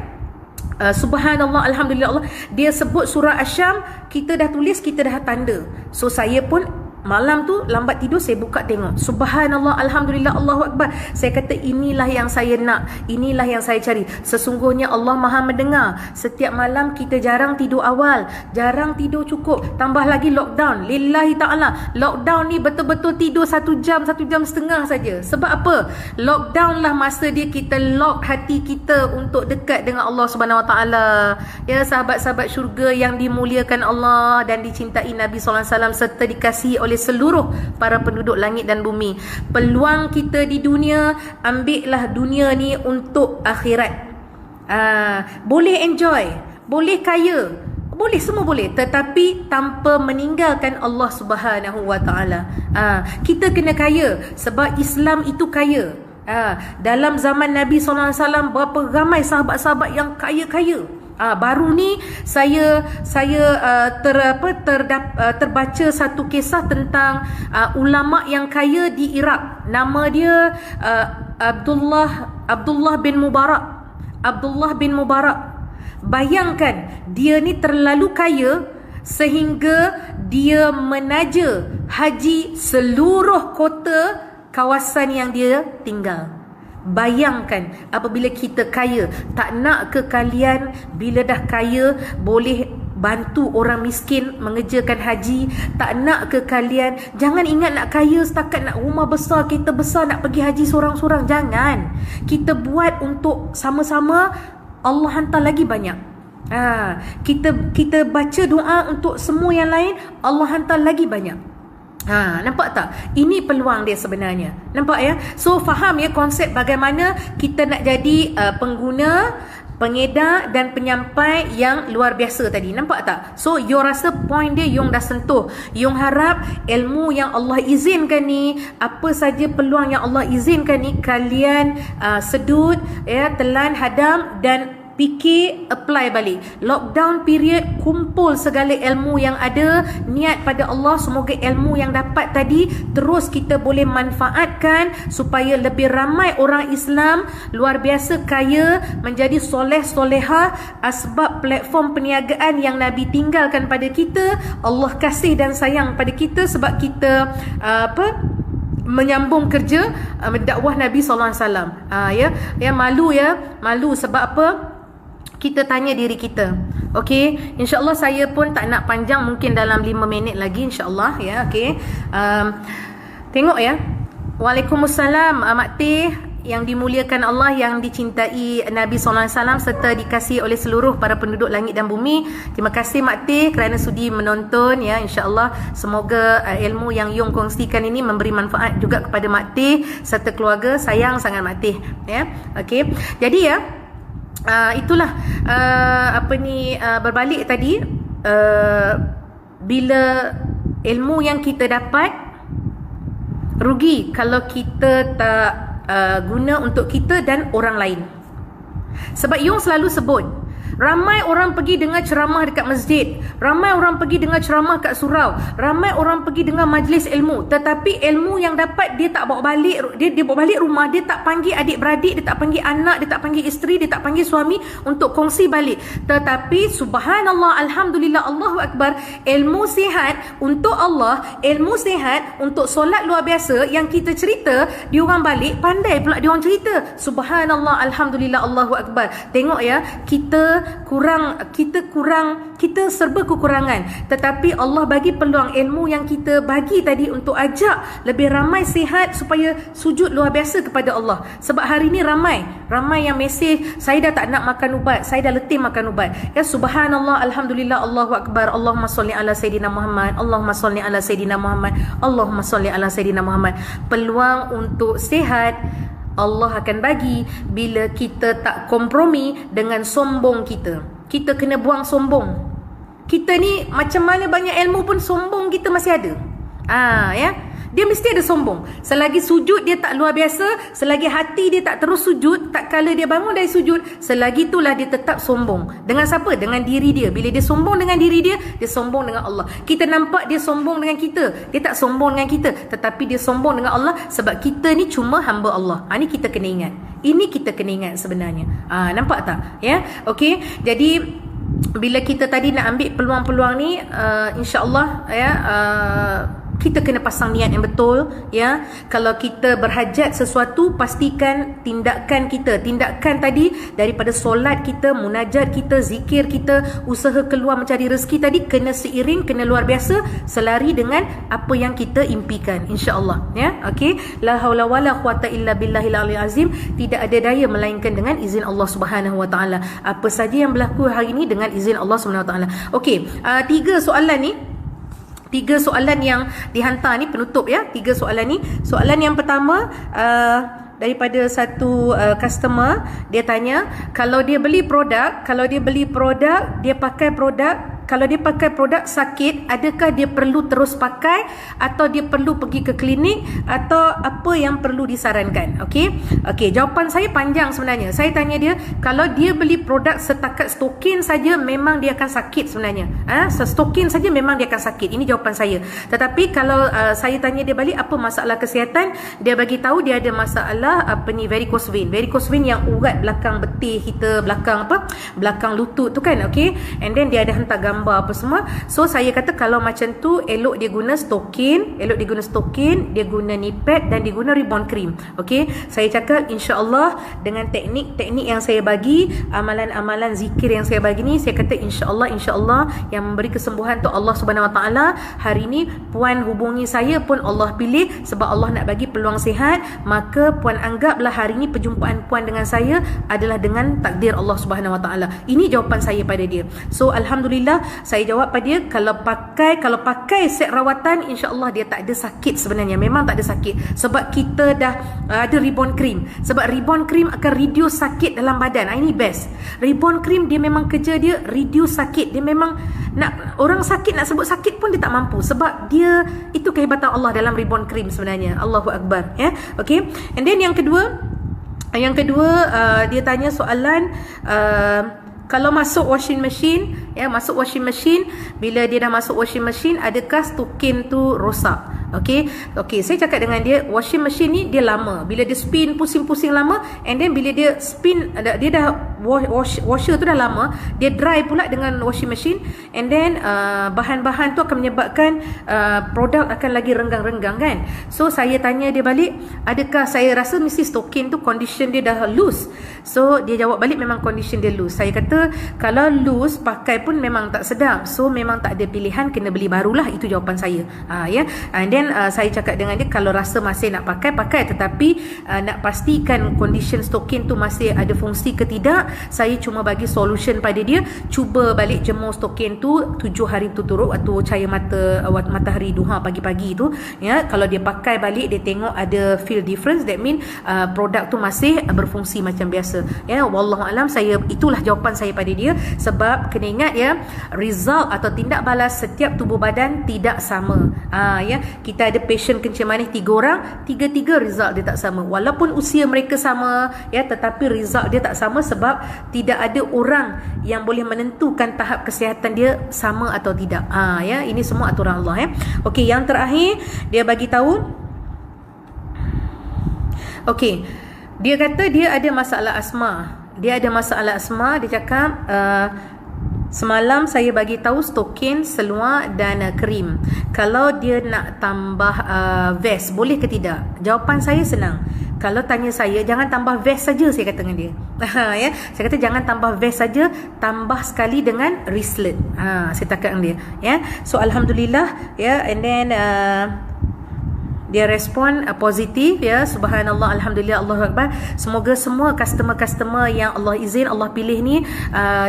Subhanallah, alhamdulillah, Allah, dia sebut surah Asy-Syam, kita dah tulis, kita dah tanda. So saya pun malam tu lambat tidur, saya buka tengok, subhanallah, alhamdulillah, Allahu akbar. Saya kata inilah yang saya nak, inilah yang saya cari. Sesungguhnya Allah Maha mendengar. Setiap malam kita jarang tidur awal, jarang tidur cukup, tambah lagi lockdown. Lillahi ta'ala, lockdown ni betul-betul tidur 1 jam, 1 jam setengah saja. Sebab apa? Lockdown lah masa dia kita lock hati kita untuk dekat dengan Allah Subhanahu Wa Taala. Ya, sahabat-sahabat syurga yang dimuliakan Allah dan dicintai Nabi SAW serta dikasihi oleh seluruh para penduduk langit dan bumi. Peluang kita di dunia, ambillah dunia ni untuk akhirat. Boleh enjoy, boleh kaya, boleh, semua boleh, tetapi tanpa meninggalkan Allah Subhanahu Wa Taala. Kita kena kaya sebab Islam itu kaya. Dalam zaman Nabi SAW berapa ramai sahabat-sahabat yang kaya-kaya. Baru ni saya terbaca satu kisah tentang ulama yang kaya di Iraq. Nama dia Abdullah bin Mubarak. Bayangkan, dia ni terlalu kaya sehingga dia menaja haji seluruh kota kawasan yang dia tinggal. Bayangkan, apabila kita kaya, tak nak ke kalian bila dah kaya boleh bantu orang miskin mengerjakan haji? Tak nak ke kalian? Jangan ingat nak kaya setakat nak rumah besar, kereta besar, nak pergi haji seorang-seorang. Jangan. Kita buat untuk sama-sama, Allah hantar lagi banyak. Kita baca doa untuk semua yang lain, Allah hantar lagi banyak. Nampak tak? Ini peluang dia sebenarnya. Nampak ya? So faham ya konsep bagaimana kita nak jadi pengguna, pengedar dan penyampai yang luar biasa tadi. Nampak tak? So you rasa point dia Yung dah sentuh. Yung harap ilmu yang Allah izinkan ni, apa saja peluang yang Allah izinkan ni, kalian sedut ya, telan, hadam dan fikir, apply balik. Lockdown period, kumpul segala ilmu yang ada, niat pada Allah, semoga ilmu yang dapat tadi terus kita boleh manfaatkan supaya lebih ramai orang Islam luar biasa kaya, menjadi soleh-solehah, asbab platform perniagaan yang Nabi tinggalkan pada kita. Allah kasih dan sayang pada kita sebab kita menyambung kerja dakwah Nabi SAW. Malu sebab apa? Kita tanya diri kita. Okey, insya-Allah saya pun tak nak panjang, mungkin dalam 5 minit lagi insya-Allah ya. Okey. Tengok ya. Waalaikumsalam Mak Teh yang dimuliakan Allah, yang dicintai Nabi SAW serta dikasihi oleh seluruh para penduduk langit dan bumi. Terima kasih Mak Teh kerana sudi menonton ya. InsyaAllah semoga ilmu yang Yung kongsikan ini memberi manfaat juga kepada Mak Teh serta keluarga. Sayang sangat Mak Teh ya. Okey. Jadi ya, itulah berbalik tadi, bila ilmu yang kita dapat, rugi kalau kita tak guna untuk kita dan orang lain. Sebab Yung selalu sebut, ramai orang pergi dengar ceramah dekat masjid, ramai orang pergi dengar ceramah kat surau, ramai orang pergi dengar majlis ilmu, tetapi ilmu yang dapat dia tak bawa balik, dia bawa balik rumah, dia tak panggil adik-beradik, dia tak panggil anak, dia tak panggil isteri, dia tak panggil suami untuk kongsi balik. Tetapi subhanallah, alhamdulillah, Allahu Akbar, ilmu sihat untuk Allah, ilmu sihat untuk solat luar biasa yang kita cerita, diorang balik pandai pula diorang cerita. Subhanallah, alhamdulillah, Allahu Akbar. Tengok ya, kita serba kekurangan, tetapi Allah bagi peluang ilmu yang kita bagi tadi untuk ajak lebih ramai sihat supaya sujud luar biasa kepada Allah. Sebab hari ni ramai yang mesej, saya dah tak nak makan ubat, saya dah letih makan ubat ya. Subhanallah, alhamdulillah, Allahu Akbar, Allahumma salli ala Sayyidina Muhammad, Allahumma salli ala Sayyidina Muhammad, Allahumma salli ala Sayyidina Muhammad. Peluang untuk sihat Allah akan bagi bila kita tak kompromi dengan sombong kita. Kita kena buang sombong. Kita ni macam mana banyak ilmu pun sombong kita masih ada. Ya. Dia mesti ada sombong. Selagi sujud dia tak luar biasa, selagi hati dia tak terus sujud, tak kala dia bangun dari sujud, selagi itulah dia tetap sombong. Dengan siapa? Dengan diri dia. Bila dia sombong dengan diri dia, dia sombong dengan Allah. Kita nampak dia sombong dengan kita, dia tak sombong dengan kita, tetapi dia sombong dengan Allah sebab kita ni cuma hamba Allah. Ini kita kena ingat. Ini kita kena ingat sebenarnya. Nampak tak? Ya. Okey. Jadi bila kita tadi nak ambil peluang-peluang ni, insya-Allah ya, kita kena pasang niat yang betul ya. Kalau kita berhajat sesuatu, pastikan tindakan tadi daripada solat kita, munajat kita, zikir kita, usaha keluar mencari rezeki tadi kena seiring, kena luar biasa, selari dengan apa yang kita impikan, insya-Allah ya. Okey, la haula wala quwata illa billahil aliyil azim. Tidak ada daya melainkan dengan izin Allah Subhanahu wa taala. Apa saja yang berlaku hari ini dengan izin Allah Subhanahu wa taala. Okey, 3 soalan yang dihantar ni penutup ya. 3 soalan ni. Soalan yang pertama daripada satu customer, dia tanya, kalau dia beli produk, dia pakai produk kalau dia pakai produk sakit, adakah dia perlu terus pakai atau dia perlu pergi ke klinik atau apa yang perlu disarankan? Okey, jawapan saya panjang sebenarnya. Saya tanya dia, kalau dia beli produk setakat stokin saja, memang dia akan sakit sebenarnya. Stokin saja memang dia akan sakit. Ini jawapan saya. Tetapi kalau saya tanya dia balik apa masalah kesihatan, dia bagi tahu dia ada masalah varicose vein. Varicose vein yang urat belakang betih kita, belakang lutut tu kan. Okey, and then dia ada hantar gambar apa semua. So saya kata kalau macam tu elok dia guna stokin, dia guna knee pad dan dia guna rebound cream. Okey, saya cakap insya-Allah dengan teknik-teknik yang saya bagi, amalan-amalan zikir yang saya bagi ni, saya kata insya-Allah yang memberi kesembuhan tu Allah Subhanahu Wa Taala. Hari ni puan hubungi saya pun Allah pilih sebab Allah nak bagi peluang sihat, maka puan anggaplah hari ni perjumpaan puan dengan saya adalah dengan takdir Allah Subhanahu Wa Taala. Ini jawapan saya pada dia. So alhamdulillah saya jawab pada dia, kalau pakai set rawatan, insya-Allah dia tak ada sakit sebenarnya. Memang tak ada sakit sebab kita dah ada rebound cream. Sebab rebound cream akan reduce sakit dalam badan. Ini best. Rebound cream dia memang kerja dia reduce sakit. Dia memang nak orang sakit, nak sebut sakit pun dia tak mampu sebab dia, itu kehebatan Allah dalam rebound cream sebenarnya. Allahu Akbar, ya. Okey. And then yang kedua dia tanya soalan kalau masuk washing machine, masuk washing machine, bila dia dah masuk washing machine, adakah stokin tu rosak? Okey, saya cakap dengan dia, washing machine ni dia lama. Bila dia spin pusing-pusing lama, and then bila dia spin, dia dah washer tu dah lama, dia dry pula dengan washing machine, and then bahan-bahan tu akan menyebabkan produk akan lagi renggang-renggang kan. So saya tanya dia balik, adakah, saya rasa mesti stokin tu condition dia dah loose. So dia jawab balik memang condition dia loose. Saya kata kalau loose pakai pun memang tak sedap. So memang tak ada pilihan, kena beli barulah. Itu jawapan saya. And then saya cakap dengan dia, kalau rasa masih nak pakai, tetapi nak pastikan condition stokin tu masih ada fungsi ke tidak, saya cuma bagi solution pada dia, cuba balik jemur stokin tu 7 hari turut waktu cahaya matahari duha pagi-pagi tu, ya. Kalau dia pakai balik, dia tengok ada feel difference, that mean produk tu masih berfungsi macam biasa, ya. Wallahualam, itulah jawapan saya pada dia. Sebab kena ingat, ya, result atau tindak balas setiap tubuh badan tidak sama. Ya, kita ada patient kencing manis 3 orang, 3 result dia tak sama. Walaupun usia mereka sama, ya, tetapi result dia tak sama sebab tidak ada orang yang boleh menentukan tahap kesihatan dia sama atau tidak. Ya, ini semua aturan Allah, ya. Okey, yang terakhir dia bagi tahu, okey, dia kata dia ada masalah asma. Dia cakap semalam saya bagi tahu stokin, seluar dan krim. Kalau dia nak tambah vest, boleh ke tidak? Jawapan saya senang. Kalau tanya saya, jangan tambah vest saja, saya kata dengan dia. Ya, saya kata jangan tambah vest saja, tambah sekali dengan wristlet. Saya cakap dengan dia, ya. So alhamdulillah, ya, and then dia respon positif, ya. Subhanallah, alhamdulillah, Allahu Akbar. Semoga semua customer-customer yang Allah izin, Allah pilih ni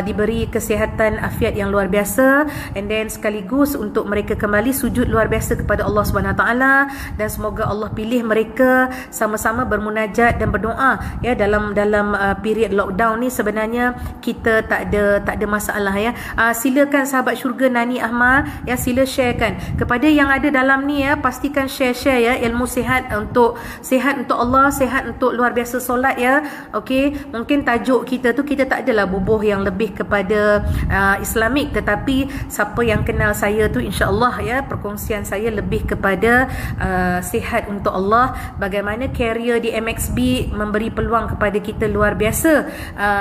diberi kesihatan, afiat yang luar biasa, and then sekaligus untuk mereka kembali sujud luar biasa kepada Allah Subhanahu Taala, dan semoga Allah pilih mereka sama-sama bermunajat dan berdoa, ya. Dalam period lockdown ni sebenarnya kita tak ada masalah, ya. Silakan sahabat syurga Nani Ahmad, ya, sila sharekan kepada yang ada dalam ni, ya. Pastikan share, ya, ilmu sihat untuk Allah, sihat untuk luar biasa solat, ya. Okey, mungkin tajuk kita tu, kita tak adalah bubuh yang lebih kepada Islamik, tetapi siapa yang kenal saya tu, insya-Allah, ya, perkongsian saya lebih kepada sihat untuk Allah. Bagaimana carrier di MXB memberi peluang kepada kita luar biasa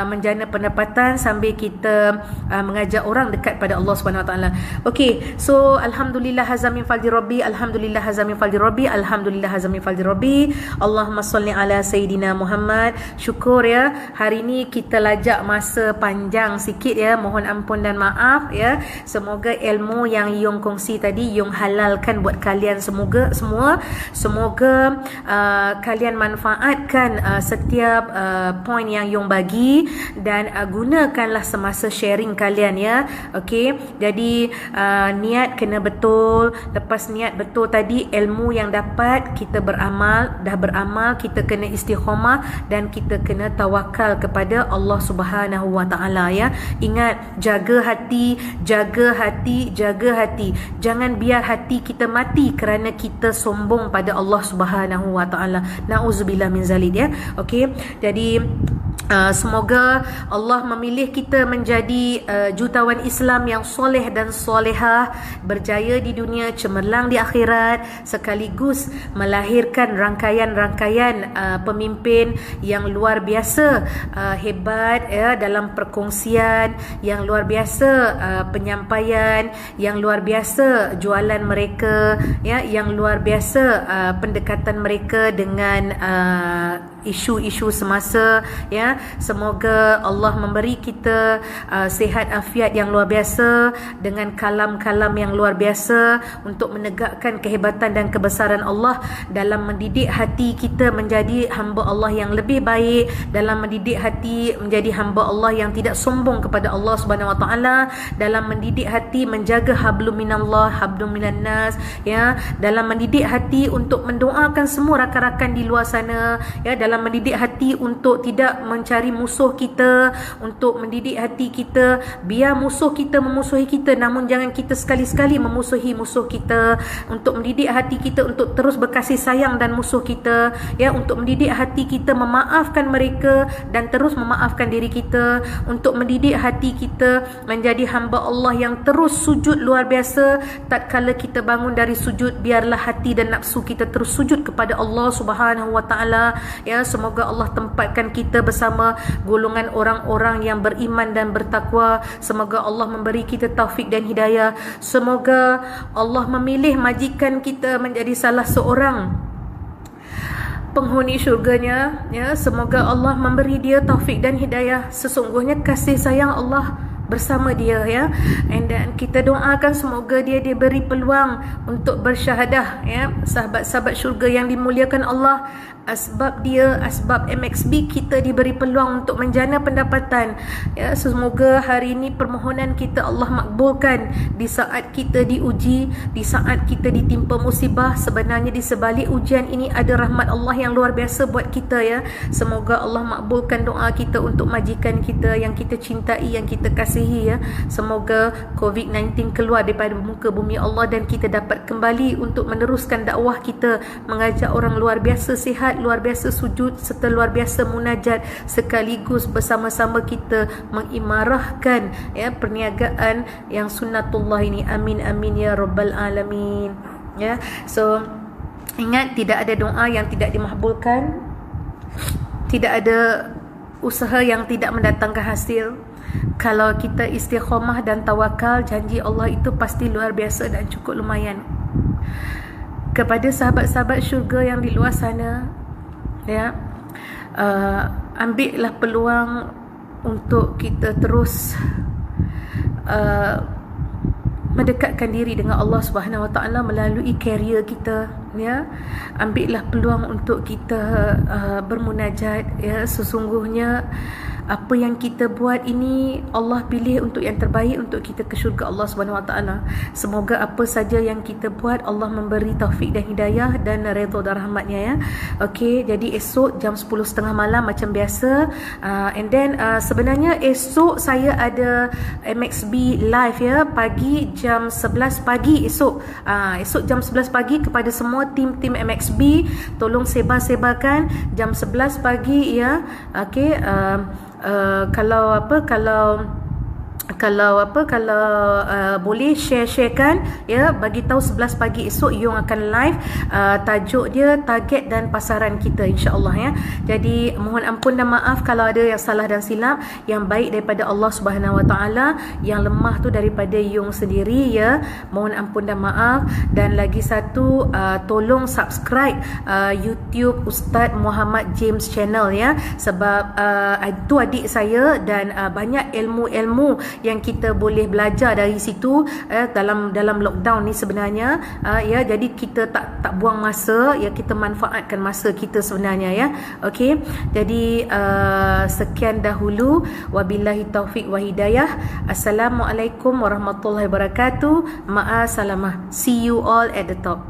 menjana pendapatan sambil kita mengajak orang dekat pada Allah Subhanahu Wa Taala. Okey, so alhamdulillah hazamin fadli rabbi, alhamdulillah hazamin fadli rabbi, alhamdulillah hazamin fadli rabbi. Allahumma salli ala Sayyidina Muhammad. Syukur, ya, hari ni kita lajak masa panjang sikit, ya. Mohon ampun dan maaf, ya. Semoga ilmu yang Yung kongsi tadi Yung halalkan buat kalian semua. Semoga kalian manfaatkan setiap point yang Yung bagi, dan gunakanlah semasa sharing kalian, ya. Okey, jadi niat kena betul. Lepas niat betul tadi, ilmu yang dapat dapat kita beramal, dah beramal kita kena istiqamah dan kita kena tawakal kepada Allah Subhanahu Wa Taala ya. Ingat, jaga hati, jaga hati, jaga hati. Jangan biar hati kita mati kerana kita sombong pada Allah Subhanahu Wa Taala. Nauzubillah min zalik ya. Okey. Jadi semoga Allah memilih kita menjadi jutawan Islam yang soleh dan solehah, berjaya di dunia, cemerlang di akhirat, sekaligus melahirkan rangkaian-rangkaian pemimpin yang luar biasa, hebat ya, dalam perkongsian yang luar biasa, penyampaian yang luar biasa, jualan mereka ya, yang luar biasa, pendekatan mereka dengan isu-isu semasa ya. Semoga Allah memberi kita sihat afiat yang luar biasa dengan kalam-kalam yang luar biasa untuk menegakkan kehebatan dan kebesaran Allah dalam mendidik hati kita menjadi hamba Allah yang lebih baik, dalam mendidik hati menjadi hamba Allah yang tidak sombong kepada Allah Subhanahu Wa Taala, dalam mendidik hati menjaga hablum minallah, hablum minan nas ya, dalam mendidik hati untuk mendoakan semua rakan-rakan di luar sana ya, dalam mendidik hati untuk tidak mencari musuh kita, untuk mendidik hati kita biar musuh kita memusuhi kita, namun jangan kita sekali-sekali memusuhi musuh kita, untuk mendidik hati kita untuk terus berkasih sayang dan musuh kita ya, untuk mendidik hati kita memaafkan mereka dan terus memaafkan diri kita, untuk mendidik hati kita menjadi hamba Allah yang terus sujud luar biasa. Tatkala kita bangun dari sujud, biarlah hati dan nafsu kita terus sujud kepada Allah Subhanahu Wa Taala ya. Semoga Allah tempatkan kita bersama golongan orang-orang yang beriman dan bertakwa. Semoga Allah memberi kita taufik dan hidayah. Semoga Allah memilih majikan kita menjadi salah seorang penghuni syurganya ya. Semoga Allah memberi dia taufik dan hidayah. Sesungguhnya kasih sayang Allah bersama dia ya. And then kita doakan semoga dia diberi peluang untuk bersyahadah ya. Sahabat-sahabat syurga yang dimuliakan Allah, asbab dia, asbab MXB, kita diberi peluang untuk menjana pendapatan ya. Semoga hari ini permohonan kita Allah makbulkan. Di saat kita diuji, di saat kita ditimpa musibah, sebenarnya di sebalik ujian ini ada rahmat Allah yang luar biasa buat kita ya. Semoga Allah makbulkan doa kita untuk majikan kita yang kita cintai, yang kita kasihi ya. Semoga COVID-19 keluar daripada muka bumi Allah dan kita dapat kembali untuk meneruskan dakwah kita, mengajak orang luar biasa sihat, luar biasa sujud serta luar biasa munajat, sekaligus bersama-sama kita mengimarahkan ya perniagaan yang sunnatullah ini. Amin amin ya rabbal alamin ya. So ingat, tidak ada doa yang tidak dimahbulkan, tidak ada usaha yang tidak mendatangkan hasil. Kalau kita istiqamah dan tawakal, janji Allah itu pasti luar biasa dan cukup lumayan. Kepada sahabat-sahabat syurga yang di luar sana ya, ambillah peluang untuk kita terus mendekatkan diri dengan Allah Subhanahu Wa Taala melalui karier kita ya. Ambillah peluang untuk kita bermunajat ya. Sesungguhnya apa yang kita buat ini Allah pilih untuk yang terbaik untuk kita ke syurga Allah Subhanahu Wa Taala. Semoga apa saja yang kita buat Allah memberi taufik dan hidayah dan redha dan rahmatnya ya. Okey, jadi esok jam 10.30 malam macam biasa. And then sebenarnya esok saya ada MXB live ya, pagi jam 11 pagi esok. Esok jam 11 pagi kepada semua tim-tim MXB, tolong sebar-sebarkan jam 11 pagi ya. Okey, kalau boleh share-sharekan ya, bagi tahu 11 pagi esok Yung akan live. Tajuk dia target dan pasaran kita, insya-Allah ya. Jadi mohon ampun dan maaf kalau ada yang salah dan silap. Yang baik daripada Allah Subhanahu Wa Taala, yang lemah tu daripada Yung sendiri ya. Mohon ampun dan maaf. Dan lagi satu, tolong subscribe YouTube Ustaz Muhammad James channel ya, sebab itu adik saya dan banyak ilmu-ilmu yang kita boleh belajar dari situ dalam lockdown ni sebenarnya ya. Jadi kita tak buang masa ya, kita manfaatkan masa kita sebenarnya ya. Okey, jadi sekian dahulu, wabillahi taufik wa hidayah. Assalamualaikum warahmatullahi wabarakatuh. Ma'asalamah. See you all at the top.